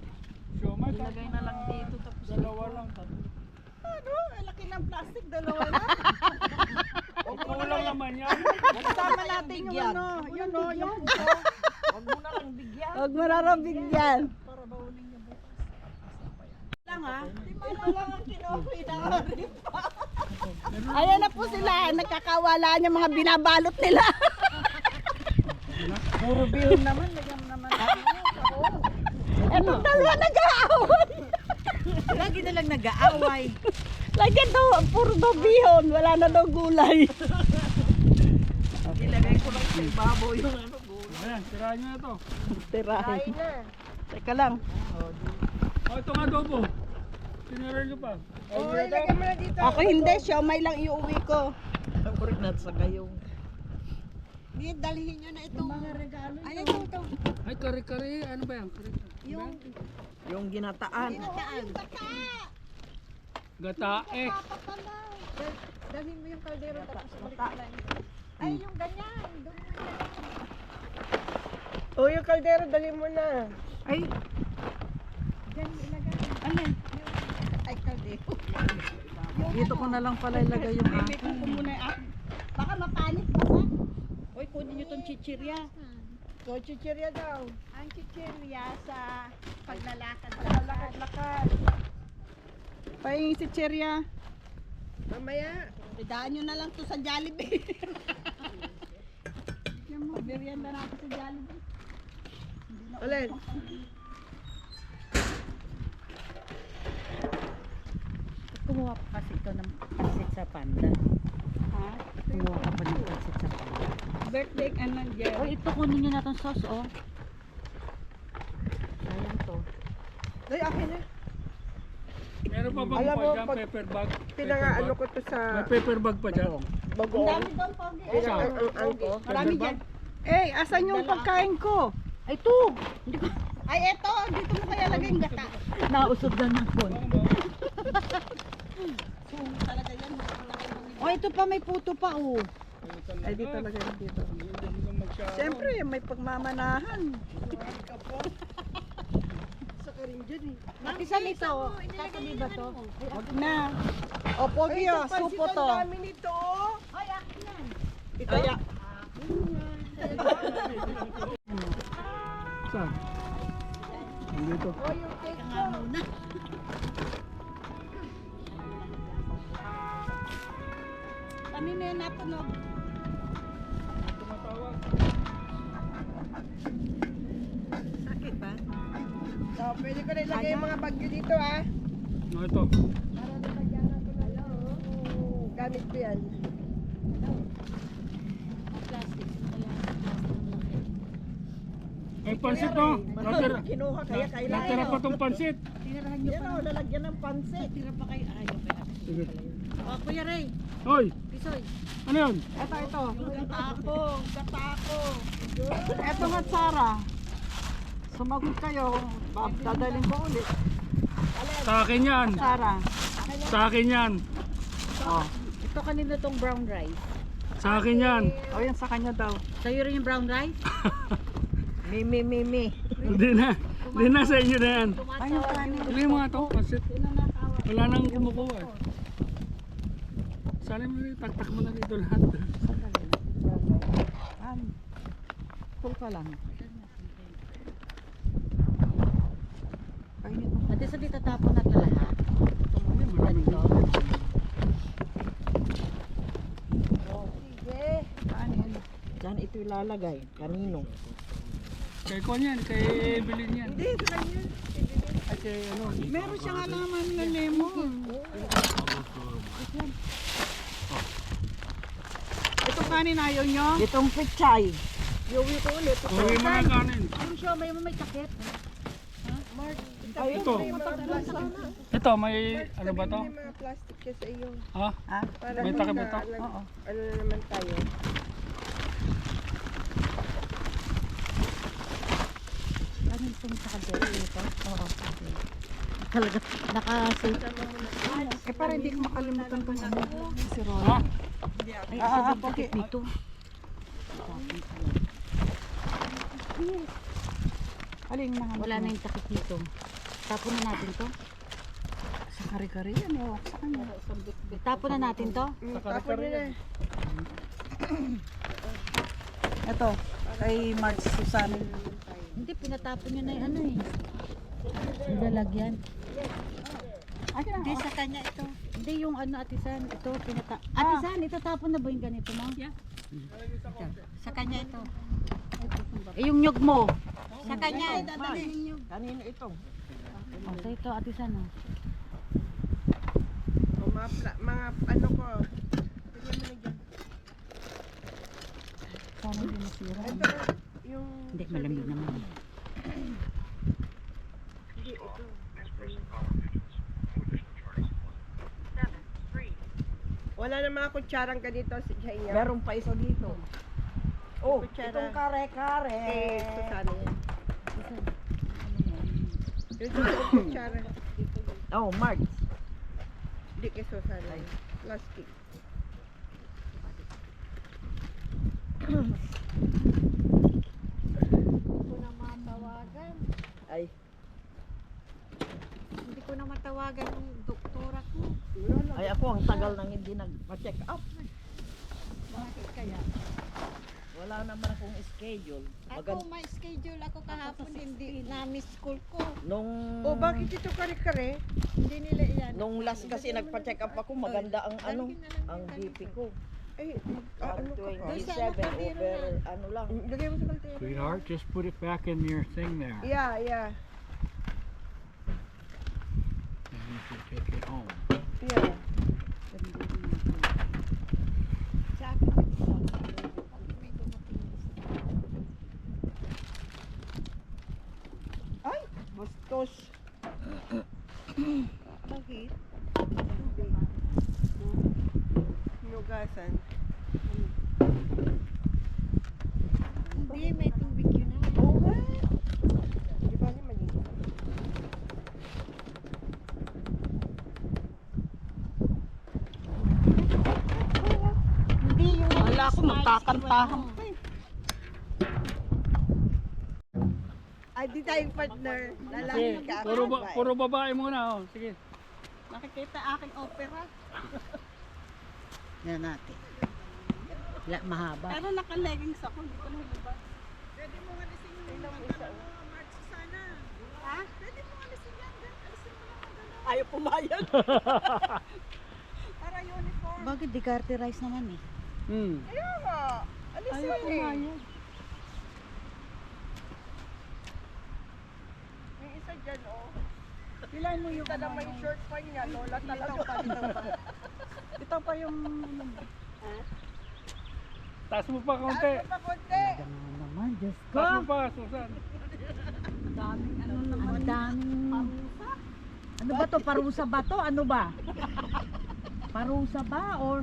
Siomay. Ilagay na lang dito tapos Dalawa lang. ano? Ang laki ng plastic, dalawa na. Kulang naman yan. Kasama natin yung ano, yun o, yung puso. Huwag mo na lang bigyan. Huwag mo narabigyan. Para baunin niya bukas. Lang ha? Di mo lang ang kinukoy na pa. Ayan na po sila. Nagkakawalaan yung mga binabalot nila. Puro bihon naman, lagyan naman natin. Etong dalawa nag-aaway. Lagi na lang nag-aaway. Lagi daw, puro daw bihon. Wala na daw gulay. Ilagay ko lang sa ibabaw yung ano. Ayan, tirahan nyo na to. Tirahin. Teka lang. Oh, itong adobo. Tinirin nyo pa. Oh, ilagay mo na dito. Ako hindi. Siomay lang iuwi ko. Ang nat sa gayong. Hindi, dalhin nyo na itong mga regalo. Ay, ito. Ay, kare-kare. Ano ba yan? Kare-kare. Yung ginataan. Gata X. Dalhin mo yung kaldero tapos balik mo lang. Ay, yung ganyan. Doon mo yan. Oh, yung kaldero, dali mo na. Ay, Diyan ilagay. Alin? Ay, kaldero. dito ko na lang pala ilagay yung Bibig ko muna yung akin. Baka mapanit pa sa. Hoy, kunin niyo tong chichirya. So, chichirya daw. Ang chichirya sa paglalakad. Lakad-lakad. Pahingin si Cheria. Mamaya. Idaan nyo na lang to sa Jollibee. Merienda natin sa Jollibee. Alin? Kumuha pa kasi ito ng pansit sa panda. Ha? Kumuha ka pa ng pansit sa panda. Birthday ano dyan? Oh, ito kunin niyo na tong sauce, oh. Sayang to. Ay, akin na. Meron pa bang Alam mo, pa dyan? pag Paper bag? Pinangaano ko to sa May paper bag pa dyan? Ang bagoong. dami doon, Pogi. Pinangaano ko. Marami Paper dyan. bag? Eh, asan yung pagkain ko? Ay, ito! Ay, eto. Dito mo kaya lagay yung gata. Nausog na ng phone. Talaga yan. Oh, ito pa, may puto pa, oh. Ay, dito lagay mo dito. Siyempre. Siyempre, may pagmamanahan. Sa karin dyan eh. Isa nito, katabi ba to? Huwag na. O, Pogi, Ay, oh, sa pansit, supo ang to. dami nito. Ito, ya. Saan? Dito. Kami na yan natunog. Tumatawag. Sakit ba? So, pwede ko na ilagay yung mga bagyo dito ah. No, ito. Gamit ko yan. May pansit no? Natira. Kinuha kaya kailangan. Natira pa tong pansit. Tinirahan niyo Yan pa. o, lalagyan ng pansit. Tira pa kayo. Ay, okay. Sige. Oh, Kuya Ray, Hoy! Pisoy. Ano yun? Ito. Gatako. Ito nga, Sara. Sumagot kayo. Dadalhin ko ulit. Sa akin yan. Sara. Sa akin yan. Oh. Ito kanina tong brown rice. Sa akin yan. O, yan sa kanya daw. Sa'yo rin yung brown rice? Mimi. Hindi na. Hindi na sa inyo na yan. Ay, yung kanin. Hindi mo nga ito. Pansit. Wala nang kumukuha. eh. Sana mo taktak mo na dito lahat. Full ka lang. At isa di tatapon natin lahat. Ganito. Kanin. Diyan ito ilalagay. Kanino? Kay Kon yan. Kay Evelyn yan. Hindi, sa kanya. Ay, kasi ano. Meron siyang alaman na lemon. Itong kanin ayaw nyo? Itong pichay. Iuwi ko ulit. Uwi mo na kanin. Ang siya, may takip. Ito. Ito, may ano ba to? May mga plastic siya sa iyo. Ha? Para May takip ba to? Oo. Ano na naman tayo? Ano itong sakadero ito? Oo. Talaga, naka-save. Eh para hindi ko makalimutan kung ano. Si Ron. Ha? Ay, sabog takip nito. Aling mga Wala na yung takip nito. Tapon na natin to. sa kari-kari yan. Ewan ko sa kanya. Tapon na natin to. Tapos nila. Ito, kay Marge Susana. Hindi, pinatapon nyo na yung ano eh. Nilalagyan. Hindi, sa kanya ito. Hindi, yung ano, Atisan, ito, Atisan, ito tapon na ba yung ganito mo? Yeah. Sa kanya ito. Eh, yung nyug mo. Sa kanya. Kanino ito? Oh, sa ito, Atisan, oh. O mga ano ko. Sige mo na dyan. Sana hindi masira. Ito, yung... Hindi, malamig naman. Hindi, ito. Wala na mga kutsarang ganito si Jaya. Meron pa isa dito. Oh, Kutsara. itong kare-kare. Eh, Susana yan. Ito yung kutsara. Oh, Marge. Hindi kay Susana. Plastic. Ay, Hindi ko na matawagan ng doktora ko. ay ako ang tagal nang hindi nagpa-check up. Bakit kaya? Wala naman akong schedule. Ako may schedule ako kahapon, hindi na-miss school ko. Nung O, bakit ito kare-kare? Hindi nila yan. nung last kasi nagpa-check up ako, maganda ang ano, ang BP ko. Ay, ano ka pa? 27 over ano lang. Lagay mo sa kaldero. Sweetheart, just put it back in your thing there. Yeah, yeah. And you can take it home. Yeah. Sa akin, Ay, bastos. bakit? Hinugasan. Hindi, may tubig yun na. Oo nga. Di ba naman yun? Hindi yung Wala ko magkakantahan pa eh. Ay, di tayong partner. Lalaki Sige, ka. puro babae muna. Oh. Sige. Nakikita aking opera. Yan natin. Mahaba. Pero naka-leggings ako, hindi ko nalabas. Ayaw pumayag. Bakit di carterize naman eh? Kaya nga. Alis Ayaw mo eh. pumayag. May isa dyan, oh. Pilain mo yung Kita na may short pa niya, Lola talaga. Ito pa yung Taas mo pa konti. Taas mo pa konti. Ano naman, Diyos ko. Taas mo pa, Susan. Ang daming... Ano ba to? Parusa ba to? Ano ba? Parusa ba? Or...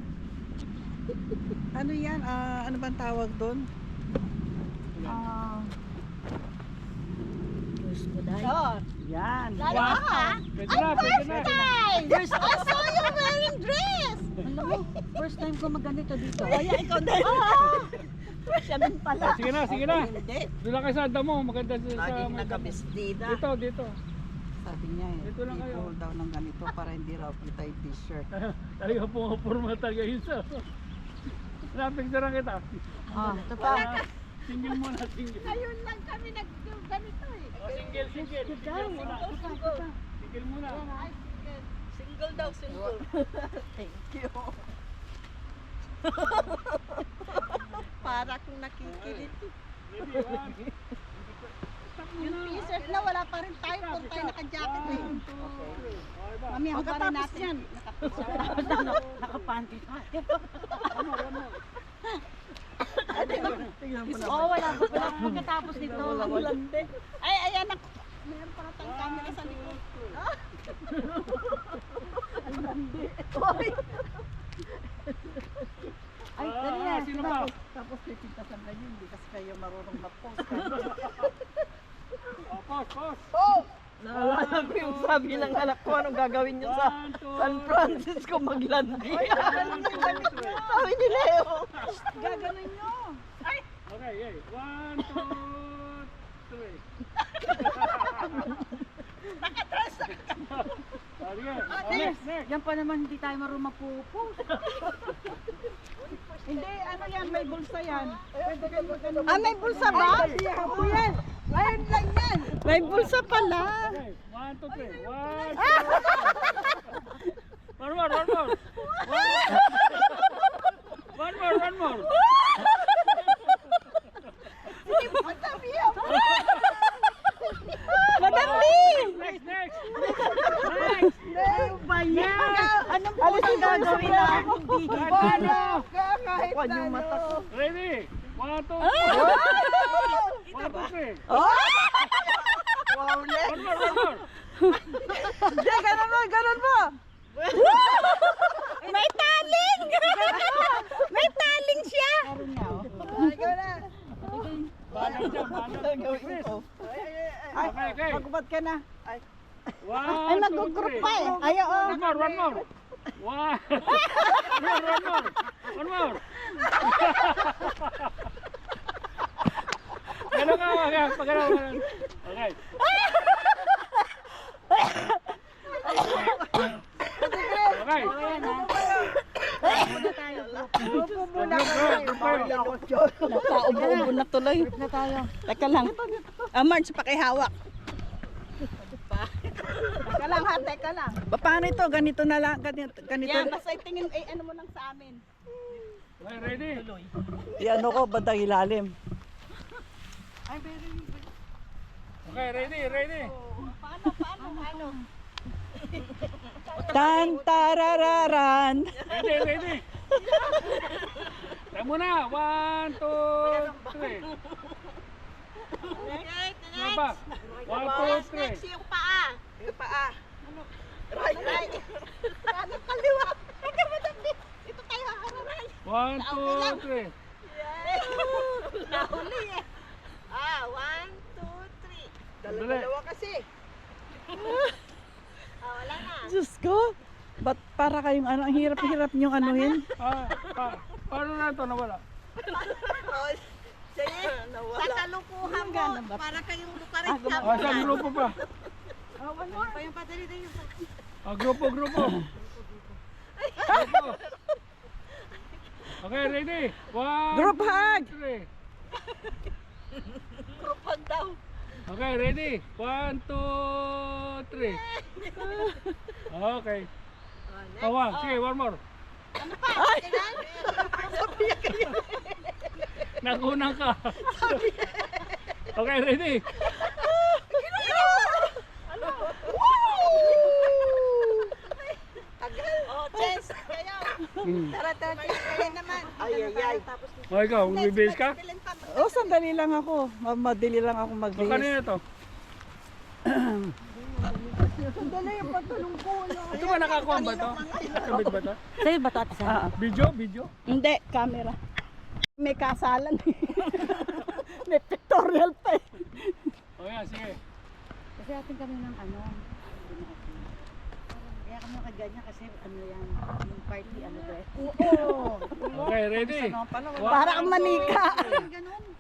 ano yan? Ano bang tawag doon? Diyos ko dahil. Yan. Pwede na, pwede na. First, I saw you wearing dress! Alam mo, first time ko magganito dito. Kaya ikaw dahil. Siya din pala. Sige na, sige na. Hindi. Doon lang kayo sa damo. Maganda sa... Laging nakabestida. Dito. Sabi niya eh, Dito lang kayo. i-hold daw ng ganito para hindi raw kita yung t-shirt. Talaga pumapurma talaga yun sa... Napicturean kita. Ito pa. Single muna, single. Ayun lang kami nag-ganito eh. Oh, single. Single muna. Single muna. Single daw, single. Thank you. Para kung nakikilit. Ready, 1. Yung t-shirt na wala pa rin tayo. Puro tayo naka-jacket eh. Mami, ako pa rin natin. Yan. Nakapanty pa. Oo, wala pa pala. Pagkatapos nito. Ay, ayan ako. Meron pa tayong camera sa likod. Ay, dali Ah, na. sino ba? Tapos pipintasan na yun. Hindi kasi kayo marunong mag-post. Oh, pause. Naalala ko yung sabi ng anak ko, anong gagawin niyo sa San Francisco maglandi. Sabi ni Leo. Gaganon nyo. Okay, hey. 1, 2, 3. Next. Yan pa naman hindi tayo marunong magpo-post. Hindi, ano yan, may bulsa yan. Pwede kayo mag-ano. Ah, may bulsa ba? Hapo yan. Ayun lang yan. May bulsa pala. Okay, 1, 2, 3. 1, 2, 3. One more. One more. Madami! Next. Ano ba yan? Anong post ang gagawin natin? Wala ka kahit Huwag yung ano. mata ko. Ready? 1, 2, 3. 1, 2, 3. Wow, Lex. One more. Hindi, ganun mo. May taling! May taling siya! Ikaw na. Balang dyan. Gagawin ko. Okay. Magubad ka na. 1, 2, 3. Ay, mag-group pa eh. Ay, oo. One more. One more. Ganun ka, pagalaw. Okay. Okay. Grupo muna Go. Nakaubo-ubo na tuloy. Na tayo. Teka lang. Marge, pakihawak. Teka lang ha, teka lang. Paano ito? Ganito na lang. Ganito. Yan, basta tingin, ano mo lang sa amin. Okay, ready? Ano ko, bandang ilalim. Okay, ready? Paano? Tan tarararan. Ready? Tayo muna. 1, 2, 3. Ano ba? 1, 2, 3. Yung paa. Yung paa. Right. Kanan kaliwa. Teka, madami. Ito tayo hararay. 1, 2, 3. Nahuli eh. 1, 2, 3. Dali. kasi. Wala na. Diyos ko. Ba't para kayong ano, ang hirap-hirap niyong anuhin? Paano na ito nawala? Sige, sa kalukuhan mo, para kayong bukarit na. Sa grupo pa. Pa yung padali na yung Grupo. Okay, ready? 1, Group hug! 3. grupan daw. Okay, ready? 1, 2, 3. Okay. Sige, one more. Nakunang ka. Okay, ready? Chess, kayo. Tara, kayo naman. Ay. Tapos O ikaw, magbibihis ka? Oh, sandali lang ako. Madali lang ako O magbihis. kanina ito? Ito ba nakakuha ba ito? Kabit ba ito? Sa'yo ba ito, Ate San? Video? Hindi, camera. May kasalan. May pictorial pa eh. O yan, sige. Kasi atin kami ng ano. Kaya kami nakaganyan kasi ano yan, yung party ano dress. Okay, ready? Para kang manika.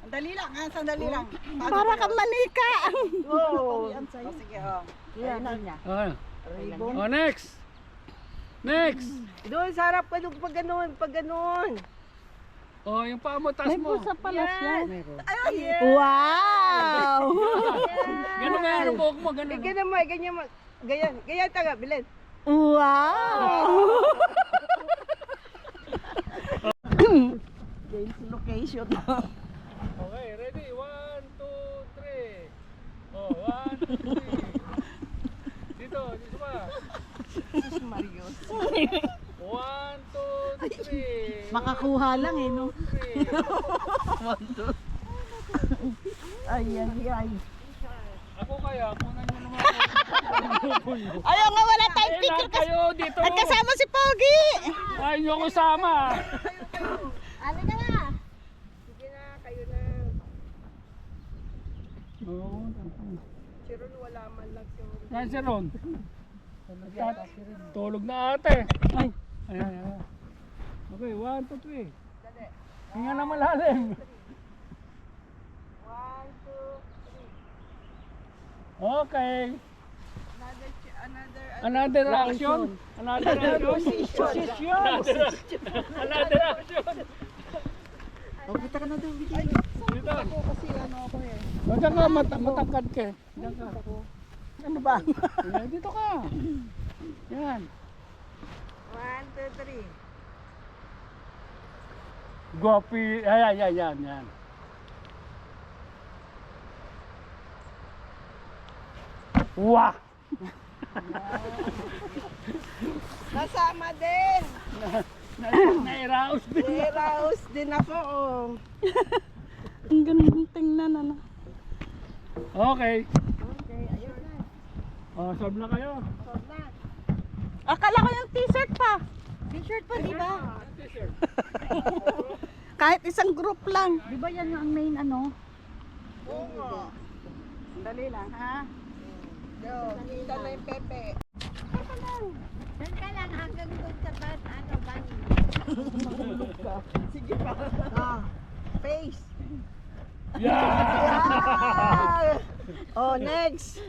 Sandali lang, sandali lang. Para kang manika. Oh, sige, oh. Yan, niya. Okay. O, next! Next! Doon sa harap ka doon pag ganun. O, yung paa mo, taas May mo. bulsa pala siya. Meron. Wow! Ganun nga, yung buhok mo, ganun. Ganyan mo, ganyan mo. Ganyan taga, bilin. Wow! Games location. Okay, ready? 1, 2, 3. Dito ba? Jesus Mario. 1, 2, 3. Makakuha lang eh, no? Ay, ay, ay. Ako kaya, kunan nyo naman ako. Ayaw nga, wala tayong Kailan picture kasi kayo dito? nagkasama si Pogi. Ay, nyo ko sama. Ano ka na? Sige na, kayo na. Oo. Si Ron wala man lang si Ron. Saan si Ron? Tulog na ate. Ay. Ay. Okay, 1, 2, 3. Hinga na malalim. 1, 2, 3. Okay. Another Another action. Another action. Another action. Oh, punta ka na doon. Dito. Ako kasi ano ako eh. Diyan ka, matangkad ka. Diyan ka. Ano ba? Ayan, dito ka. Yan. 1, 2, 3. Guwapi. Ayan. Wah! Nasama din. Nairaos din. Raus din ako. Oh. Ang gandang tingnan, ano. Okay. Okay, ayun na. Oh, sab na kayo. Solve na. Akala ko yung t-shirt pa. T-shirt pa, di ba? Kahit isang group lang. Di ba yan ang main ano? Oo. Dali lang, ha? Yo, kita na yung Pepe. Doon ka lang hanggang doon sa ban, ano, ban. Sige pa. Ah, face. Yeah! Oh, next.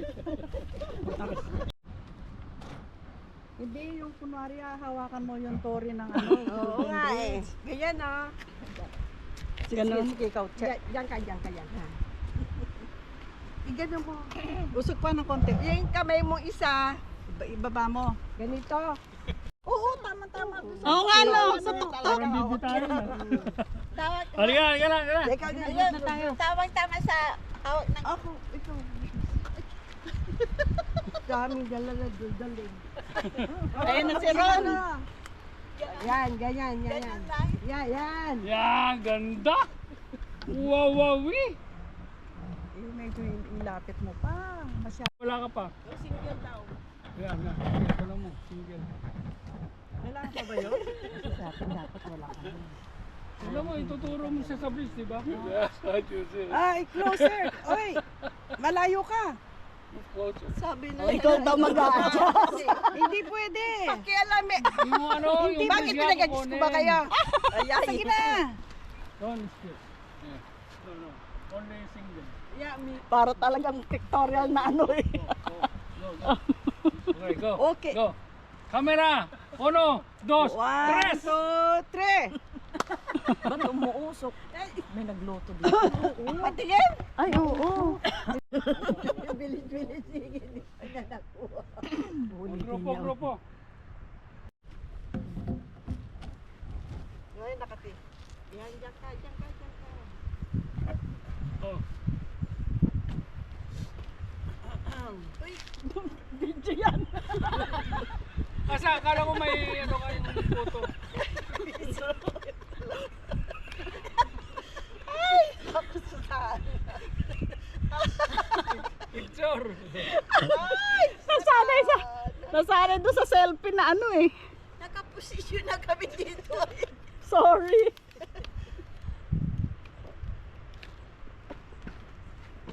Hindi yung kunwari hawakan mo yung tori ng ano. Oo nga eh. Ganyan ah. Sige, sige, ikaw. Diyan ka. Ha. Igano mo. Usog pa ng konti. Yung kamay mo isa, Ibaba mo. ganito. Oo, tama-tama. Oo nga, no. Sa tuktok. Parang hindi tayo na. Tawag, Halika na. Ikaw din. ayun, tawag tama sa hawak ng Ako, ikaw. Daming dalala daldalin. Ayun na si Ron. Yan, ganyan. Yan. Yan, ganda. Wawawi. Eh, medyo ilapit mo pa. Masyado. Wala ka pa. Single daw. Yan na. Ito lang mo. Single. Kailangan pa ba yun? Kasi sa akin dapat wala ka. Alam mo, ituturo mo siya sa bridge, di ba? Ay, closer! Oy! Malayo ka! Sabi na. Ikaw daw mag-aapos. Hindi pwede! Pakialami. Yung ano, yung Bakit bridge pinagagis ko ba kayo? Sige na! Don't skip. Yeah. No. Only single. Yeah, me. Para talagang pictorial na ano eh. Go. Okay, go. Okay. Go. Camera. 1, 2, 3. 1, 2, 3. Ba't umuusok? May nagluto dito. Patingin. Ay, oo. Bilis-bilis. Sige. Nakuha. Grupo. Ngayon nakati. Yan, diyan ka. Oh. Video yan. Asa, akala ko may ano kayong photo. Ako sa saan. Picture. Nasanay doon sa selfie na ano eh. Nakaposisyon na kami dito. Sorry.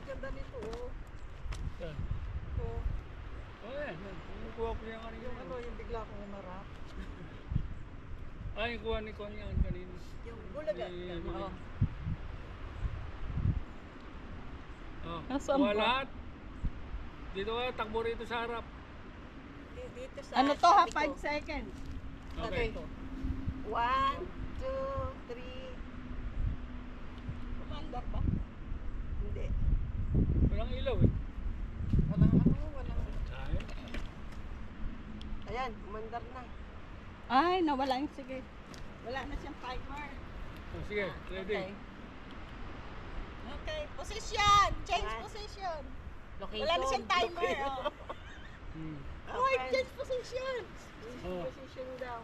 Ganda nito. Yan. Oh. Oh, yan. Kuha ko yung ano yung Ano yung bigla akong umarap? Ay, kuha ni Con yan kanina. Yung bulaga. Oo. Oh, Nasaan kuha ba? lahat. Dito ka, takbo rito sa harap. Dito sa Ano to ha? sabi ko. 5 seconds. Okay. 1, 2, 3. Kumandar ba? Hindi. Walang ilaw eh. Walang ano, walang. Ay. Ayan, umandar na. Ay, nawala yung sige. Wala na siyang timer. Oh, sige, ready. Okay. Okay, position. Change One. position. Wala na siyang timer. Oh, change position. Oh. Position daw.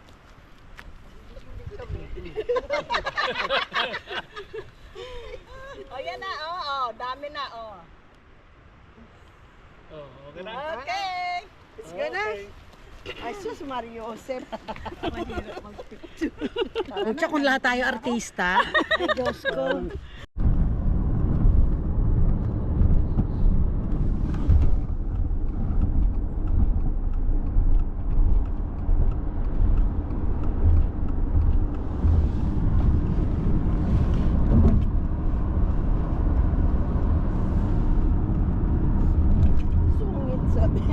Oh, yan na. Oh, dami na. Oh. Oh, okay na. Okay. It's good na. Ay, sus, Mario Josep. Tsaka kung lahat tayo artista. Ay, Diyos ko. Sungit sabi.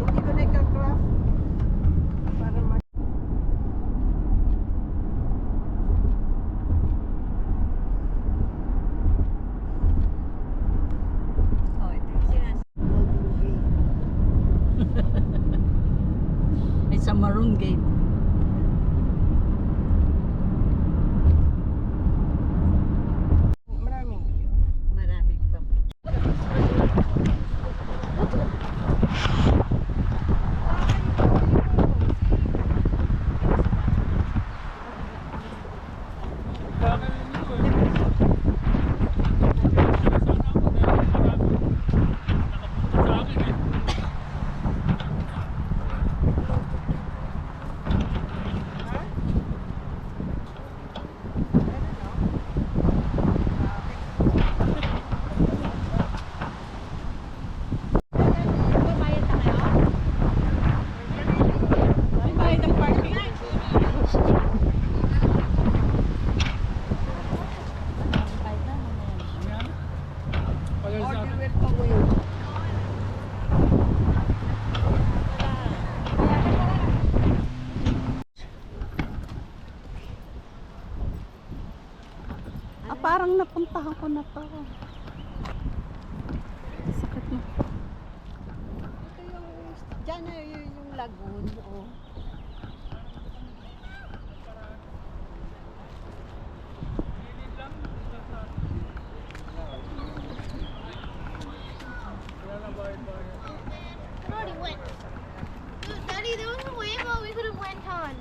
Hindi ko nagka-craft para mag... Oh, ito yung It's a maroon gate. Maraming Maraming pa. Ah, parang napuntahan ko na to. Sakit mo. Ito yung, dyan na yung lagoon. Oh. already went. Daddy, there was a wave we could have went on.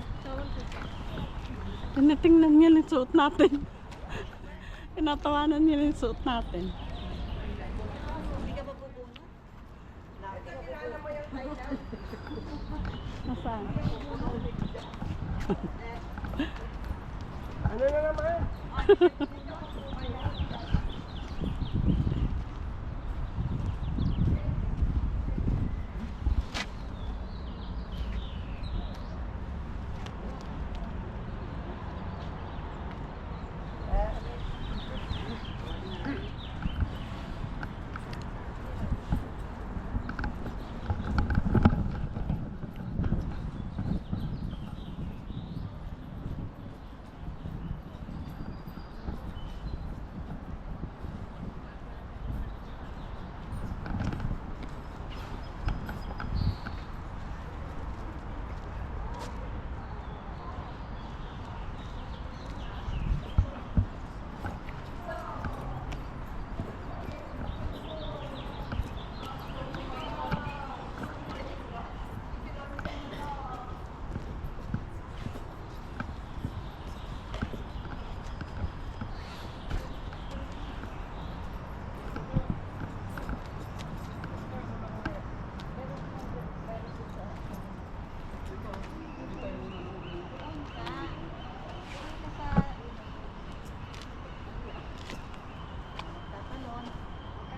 Tinitingnan niya yung suot natin. Tinatawanan niya yung suot natin. Nasaan? Ano na naman?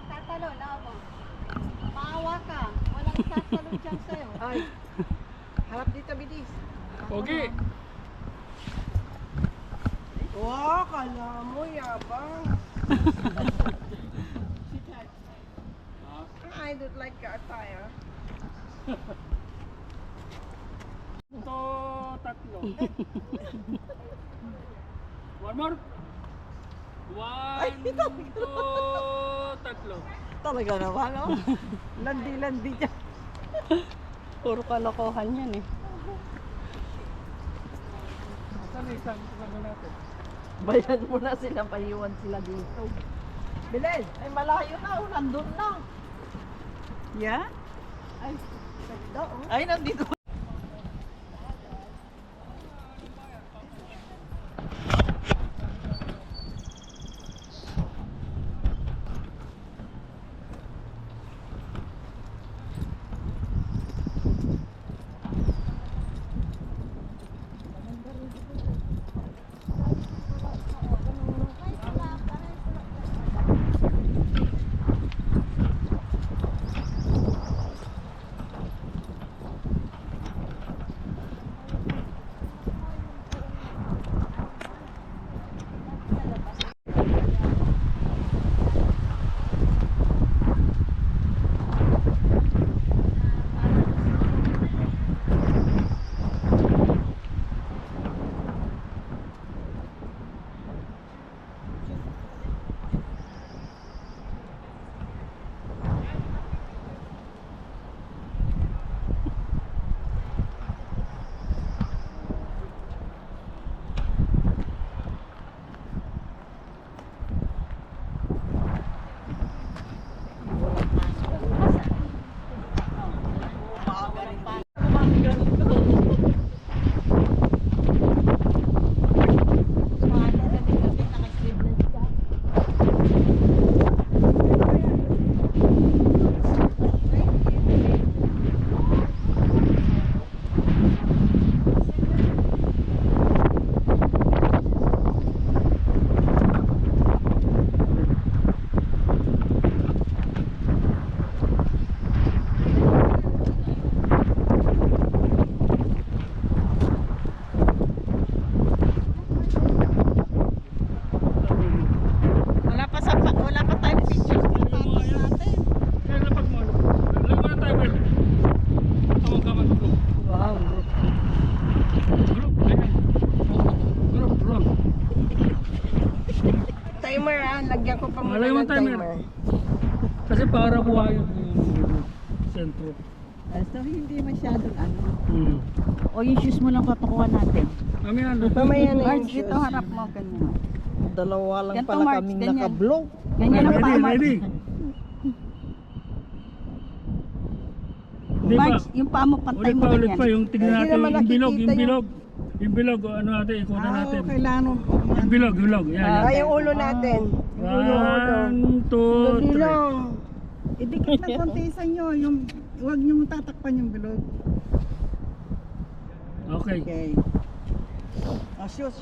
Tatalon, ako. Maawa ka. Walang tatalon dyan sa'yo. Ay, harap dito, bilis. Pogi! Wow, kala mo, yabang. I don't like your attire. Ito, tatlo. One more. 1, 2, 3. Talaga naman, oh. Landi-landi dyan. Puro kalokohan yan eh. Saan isang kasama natin? Bayan mo na sila, paiwan sila dito. Bilal. Ay, malayo na, oh, nandun na. Yeah? Ay, nandito. Wala pa tayong pictures. Kaya lapag mo. Lang mo na tayo, Will. Tawag-tawag ko. Wow. Group, ganyan. Group. Timer ah, lagyan ko pa muna Lagyan mo ng timer. timer. Kasi para buhay yung sentro. So, hindi masyadong ano. O yung shoes mo lang papakuha natin. Mamaya na. Mamaya na yung Marge, shoes. dito harap mo. Ganyan. Dalawa lang Ganito, pala Marge, kaming ganyan. naka-vlog. Ganyan ang Ready, paa, ready. Marge. Di ba? Marge, yung paa mo pantay Ulit mo pa, ulit ganyan. pa. Yung tignan Hindi natin, naman yung bilog, nakikita yung yung- bilog. Yung bilog, ano natin, ikutan natin. Kailangan mo. Yung bilog. Yan. Ah, yung ulo natin. Yung ulo. 1, 2, Hindi 3. lang. Idikit ng konti sa inyo. Yung, huwag nyo tatakpan yung bilog. Okay. Okay. Ah, shoes.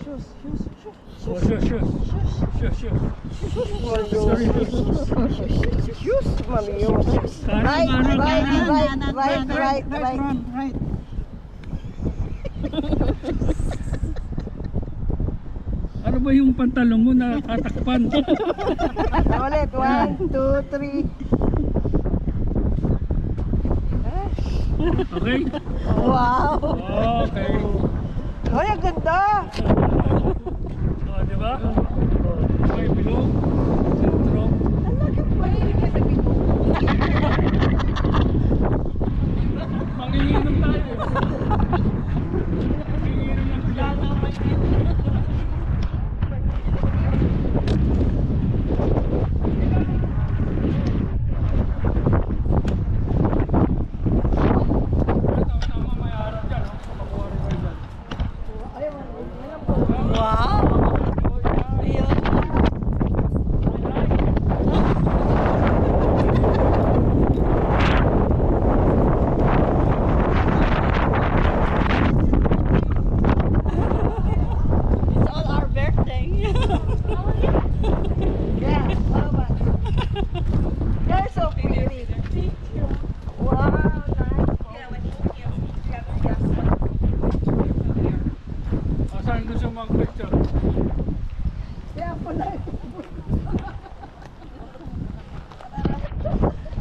Oh, shoes. Sorry. Shoes, mami yun. Kanan, Right, kanan, right, kanan. right. Right. Ano ba yung pantalon mo na tatakpan? Ulit, 1, 2, 3. Okay? Wow. Okay. Ay, ang ganda! Oh, di ba? Okay, bilog. Sentro. Manginginom tayo. Manginginom lang tayo. Tama, may araw dyan. Makuha rin kayo dyan. Wow. Ayun. It's all our birthday. Yeah, baba. You're so pretty. Wow, O, saan gusto mo mag-picture?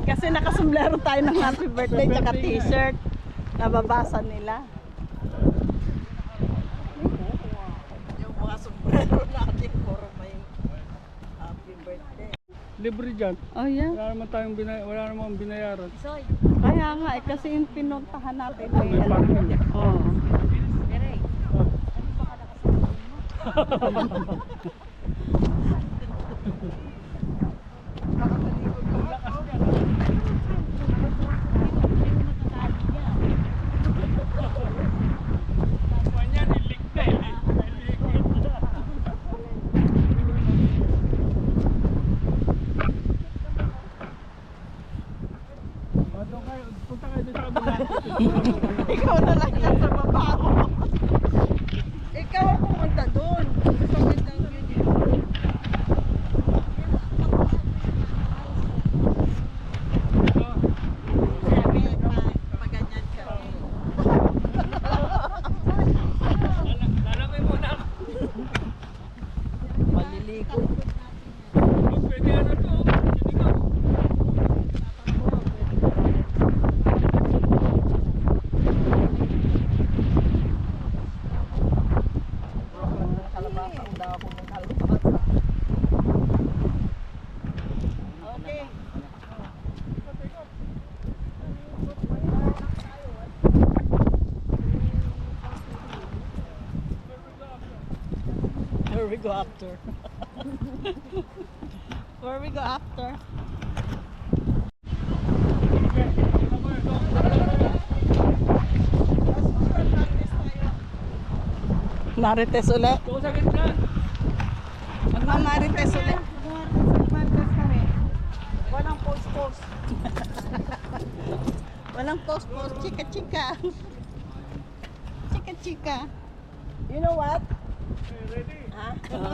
Kasi nakasumblero tayo ng happy birthday tsaka t-shirt. Nababasa nila. Yung mga sombrero natin puro may libre dyan. Oh, yeah. Wala namang binayaran. Kaya nga, kasi yung pinuntahan natin. May parking. Oo. Punta kayo doon sa kabila. Ikaw na lang yan sa baba mo. Ikaw ang pumunta doon. Sa bandang yun eh. Sabi, maganyan ka. Lalakay muna ako. Maliligo. Pwede ano to. Hindi ka. Kalabasa, ang dako ng kalabasa. Okay. Where we go after? Where we go after? Marites ulit. Ito sa gitna. Magmamarites ulit. Walang post-post. Walang post-post. Chika-chika. Chika-chika. You know what? Ready?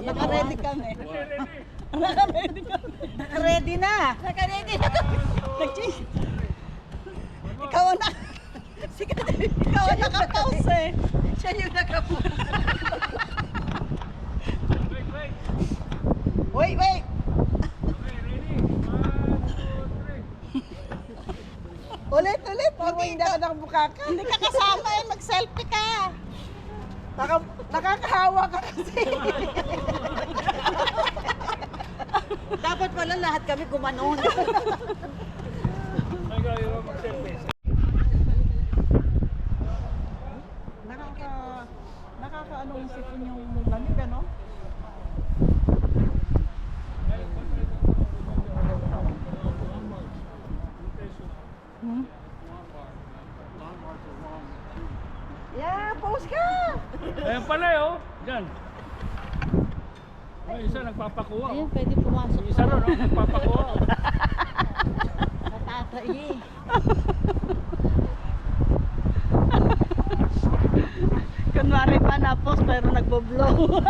Naka-ready kami. Ready? Naka-ready kami. Ready na. Naka-ready na kami. Ikaw ang ikaw ang nakapause eh. Siya yung nakapost. Wait, wait. Wait. Okay, ready? 1, 2, 3. Ulit. Pag hindi ka nakabukaka. Hindi ka kasama eh. Mag-selfie ka. Nakakahawa ka kasi. Dapat pala lahat kami gumanon. Ay, kayo mag-selfie. Nakakaano isipin yung lamig, ano? Yeah, pause ka! Ayan pala oh. Diyan. Ay, isa nagpapakuha. Ayun, Oh. pwede pumasok. Isa ron oh, nagpapakuha. Oh. Natatay. Kunwari pa na-post pero nagbo-blow.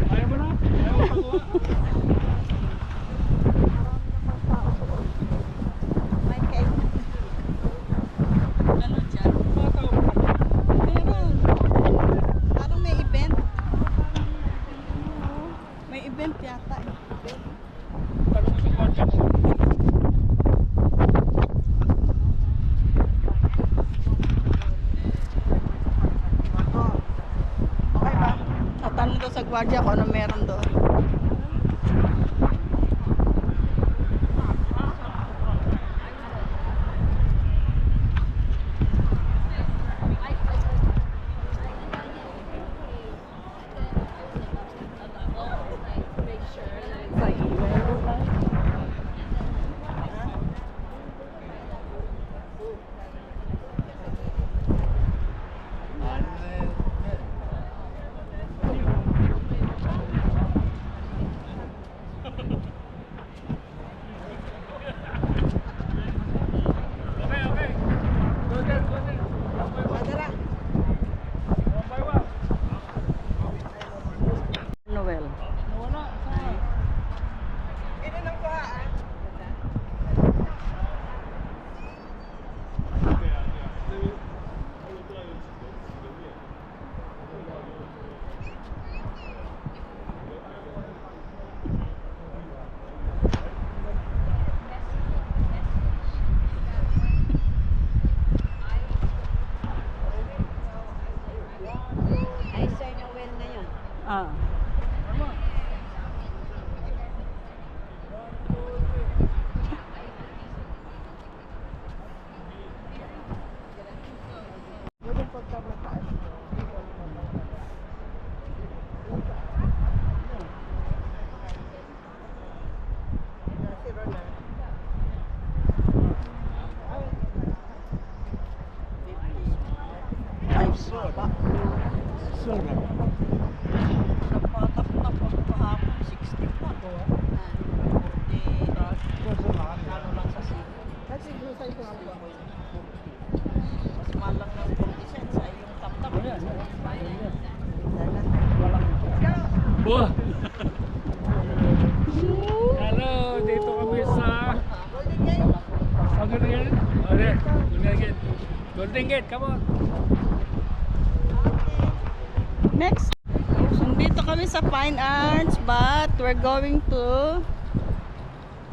Ayaw mo na? Ayaw mo pakuha? Ano dyan? Meron. Parang may event. May event yata eh. Tanong sa kwarta. Okay ba? Tatanong daw sa gwardiya kung ano meron doon. Okay, okay. Go there, go there. Madara. One by one. Noel. Nawala. Saan? Ininang ko ha. Ay, Sir Noel na yun. Ah. Sora. Napatak ako kahapon, 60 pa. Ano lang sa siko. Kasi gusto tayo kung ano. Mas mahal lang ng 40 cents ay yung tap-tap. Buah! Hello, dito kami sa Golden Gate. Golden Gate. Golden Gate, come on. Next. Nandito kami sa Fine Arts, but we're going to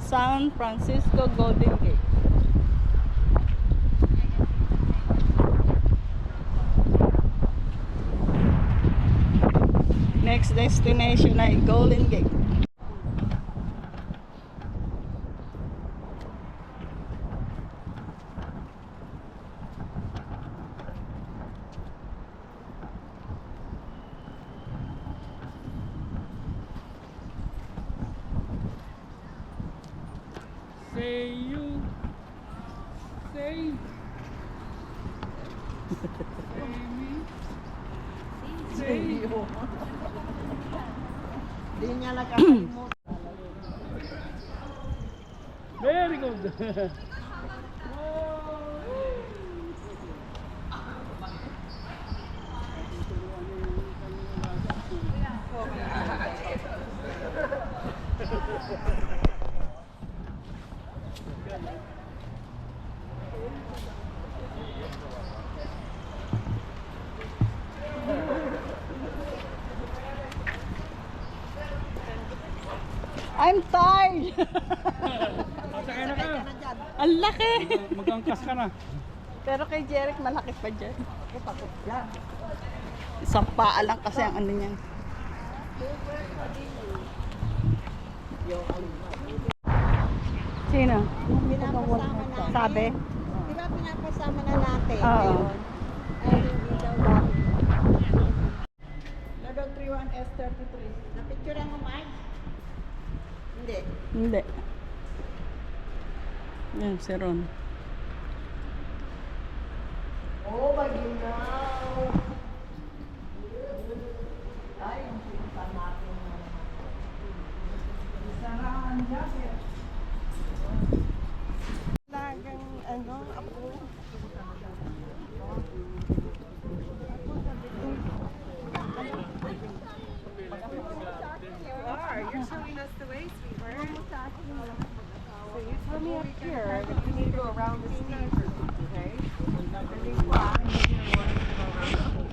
San Francisco Golden Gate. Next destination ay Golden Gate. Say you. Say. Say me. Say you. Hindi niya nakakalimutan. Very good. I'm tired. Sakay na ka. Ang laki. Magangkas ka na. Pero kay Jeric malaki pa dyan. Isang paa lang kasi ang ano niya. Sino? Pinapasama natin. Sabi? Di ba pinapasama na natin? Oo. Ngayon, ay hindi daw dati. Lodog 31S33. Napicturean mo, Mike? Hindi. Hindi. Yan, si Ron. Oh, maginaw. Ay, ang pinta natin. Sarahan jacket. Lagang ano, ako. You're showing us the way, sweetheart. So you tell me up here if you need to go around the stage, okay? Really flat, and then you're wanting to go around the stage.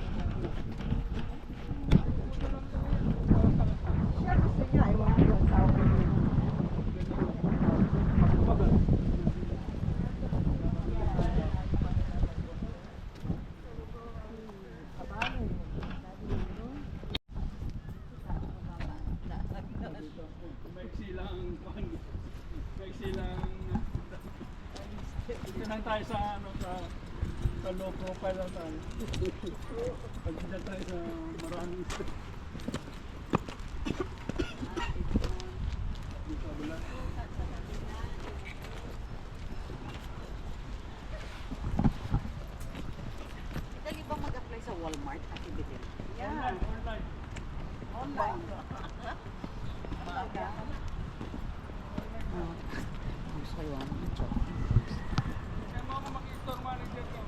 Maiksi lang. Dito lang tayo sa ano sa low profile lang tayo. Pag dito tayo sa maraming dito wala. Dali ba mag-apply sa Walmart at ibigay? Online. Online. Kaya mo ako mag-store manager ko.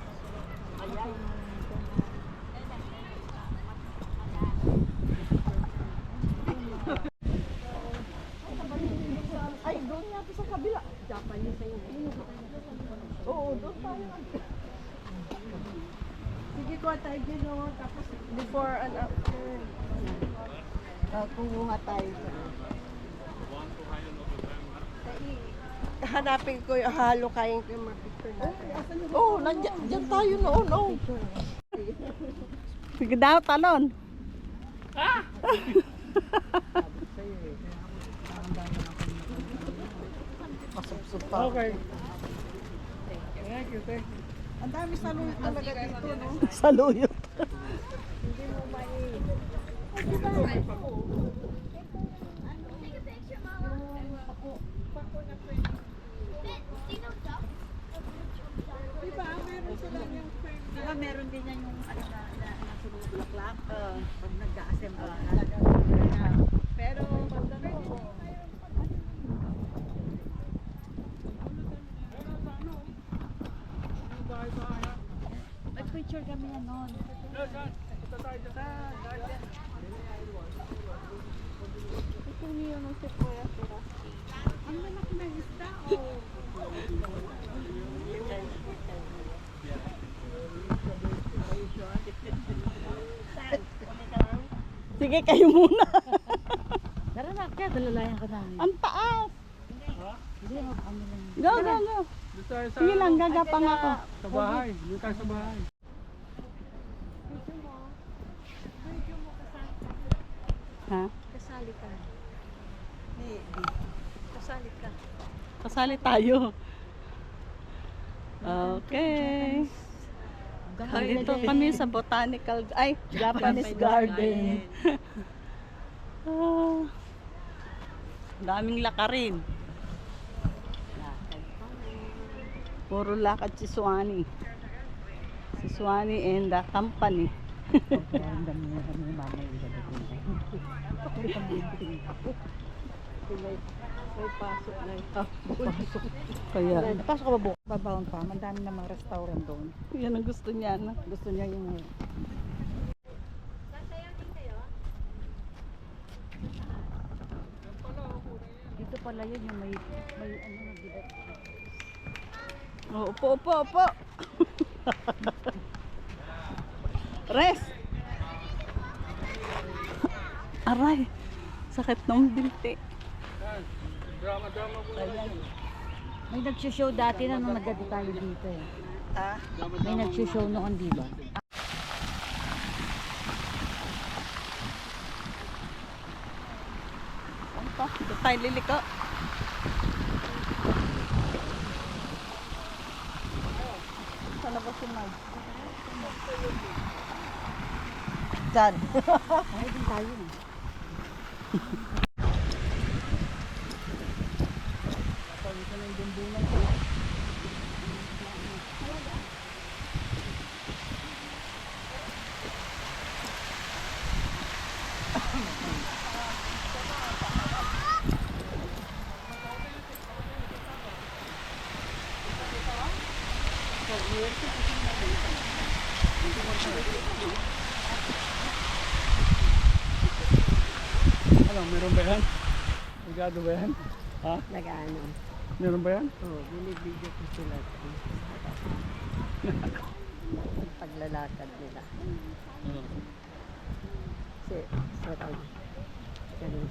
Ay, doon yata sa kabila. Japanese sa'yo. Oo, doon tayo. Sige ko tayo gino, tapos before and after. Kumuha tayo. Hanapin ko yung halo kayong picture natin. Oo, dyan tayo noon. Oh. Sige daw, talon. Okay. Thank you. Ang dami salon talaga dito, no? Saluyot. Di ba? Meron sila yung frame Di ba meron din yan yung ano na nasa bulaklak? Pag nag-a-assemble na. Pero, Mag-picture kami na noon. Ang lalaki na isda, oh. sige kayo muna. Tara na, kaya dalalayan ka namin. Ang taas. Hindi, ano lang. Go, go, go. Doon tayo sa, Sige lang, gagapang ako. sa bahay. Doon tayo sa bahay. Ha? Kasali ka. Kasali ka. Kasali tayo. Okay. Dito kami sa botanical, ay, Japanese garden. Ah, daming lakarin. Puro lakad si Suwani. Si Suwani and the company. May pasok na Kaya, Pasok ka ba bukas? Babaon pa. Mandami na mga restaurant doon. yan ang gusto niya na. Gusto niya yung Dito pala yun yung may ano na bilat. Oh, upo, upo, upo. Rest. Aray, sakit ng binti. Drama-drama po. May nagsushow dati na nung nagdati tayo dito eh. May nagsushow noon, di ba? Saan pa? Dito tayo liliko. Saan na ba si Mag? Saan? Ay, din tayo eh. Ano, meron ba yan? Sigado ba yan? Ha? Nag-ano. Meron ba yan? Oo, binibigyan ko sila. Paglalakad nila. Sa round. Ganun.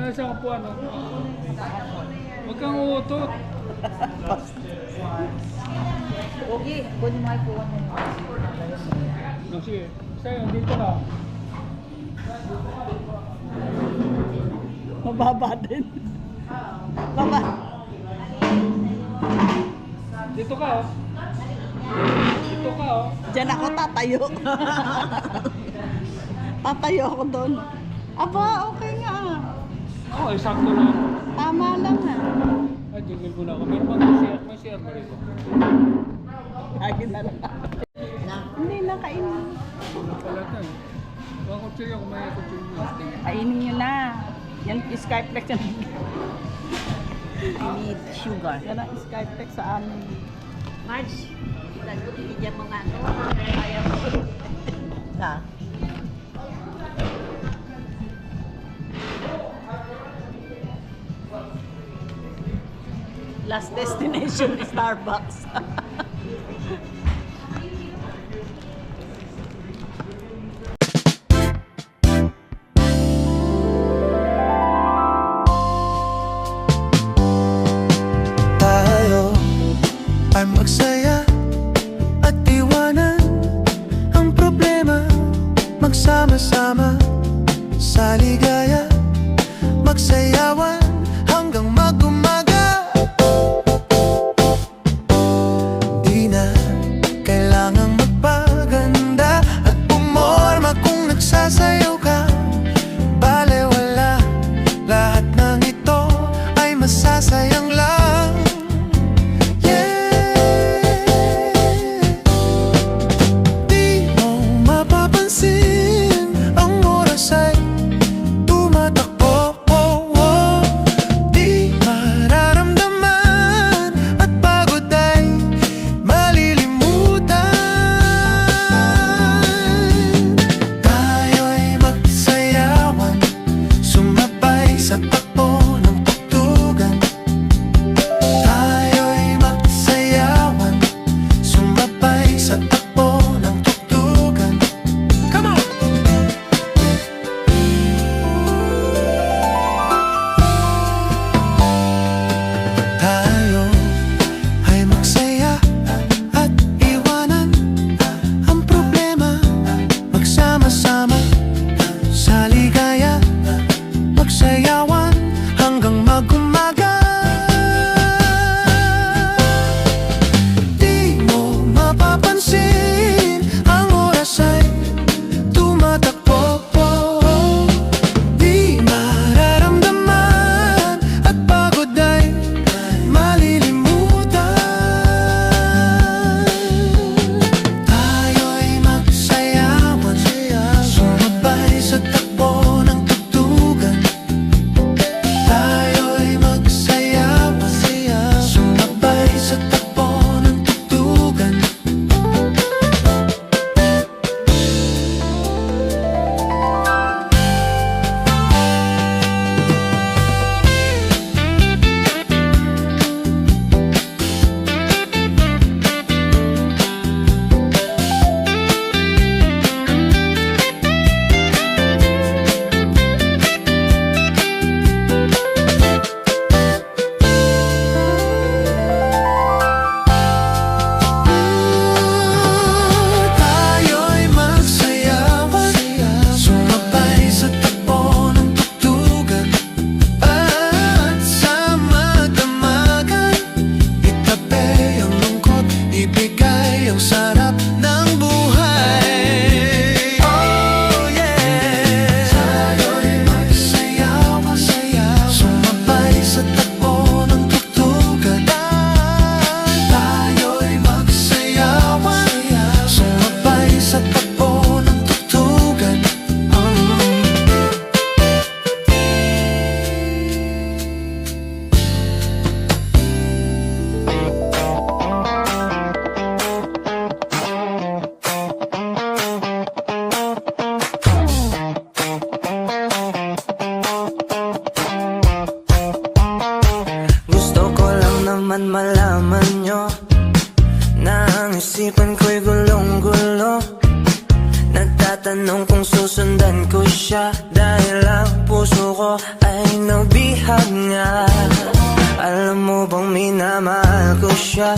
Nasa kapuan, no? Huwag kang uutot. Okay, kunin mo ay puwan mo. No, sige. Sa'yo, dito ka. Mababa din. Baba. Dito ka oh. Dito ka oh. Diyan ako tatayo. Tatayo ako doon. Aba, okay nga. Oh, sakto lang. Tama lang ha. Ay, jingle mo na ako. Meron bang may share mo rito? Lagi na lang. Hindi na, kainin. Pala ito eh. Huwag kutsilyo kung may kutsilyo. Kainin nyo na. Yan, Skyflex yan. I need sugar. Yan ang Skyflex sa amin. Marge, bigyan mo nga ito. Ayaw mo. Na. Last destination, Starbucks. Tayo ay magsaya at iwanan ang problema, magsama-sama sa ligaya, magsayawan hanggang mag-umaga. Di na kailangang magpaganda at pumorma kung nagsasayaw ka. Balewala, lahat ng ito ay masasayang lang. Di mo mapapansin, ang oras ay tumatakbo. Di mararamdaman at pagod ay malilimutan. Tayo'y magsayawan, sumabay sa takbo ng tugtugan. Tayo'y magsayawan, sumabay sa takbo ng tugtugan. Come on! Tayo ay magsaya at iwanan ang problema, magsama-sama sa ligaya, magsayawan hanggang mag-umaga. Di mo mapapansin, ang oras ay tumatakbo. Di mararamdaman at pagod ay malilimutan. Tayo'y magsayawan, sumabay sa takbo ng tugtugan. Tayo'y magsayawan, sumabay sa takbo ng tugtugan. Tayo'y magsayawan, sumabay sa takbo ng tugtugan. At sa magdamagan, itabi ang lungkot, ibigay ang sarap ng buhay. Oh yeah! Tayo'y magsayawan, sumabay sa takbo ng tugtugan. Tayo'y magsayawan, sumabay sa takbo ng tugtugan. Gusto ko lang naman malaman nyo na ang isipan ko'y gulong-gulo. Nagtatanong kung susundan ko siya, dahil ang puso ko ay nabihag nga. Alam mo bang minamahal ko siya,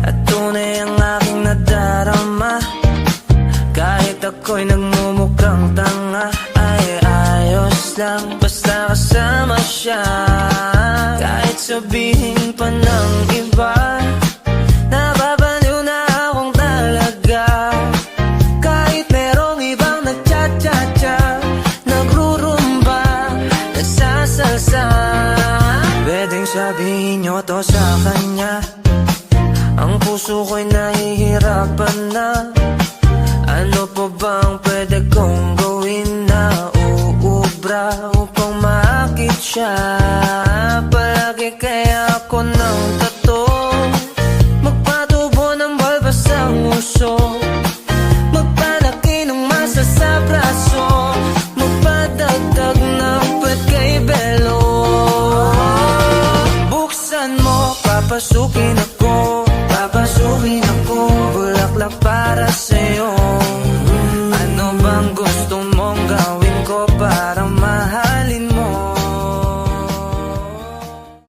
at tunay ang aking nadarama. Kahit ako'y nagmumukhang tanga, lang basta kasama siya. Kahit sabihin pa ng iba, nababaliw na akong talaga. Kahit merong ibang nagcha-cha-cha, nagrurumba, nagsasalsa. Pwedeng sabihin nyo to sa kanya, ang puso ko'y nahihirapan na. Ano pa bang pwede kong gawin na uubra upang maakit siya? Palagi kaya ako ng tato, magpatubo ng balbas ang uso, magpalaki ng masa sa braso, magpadagdag ng pwet kay Belo. Buksan mo, papasukin ako, bulaklak para sa'yo.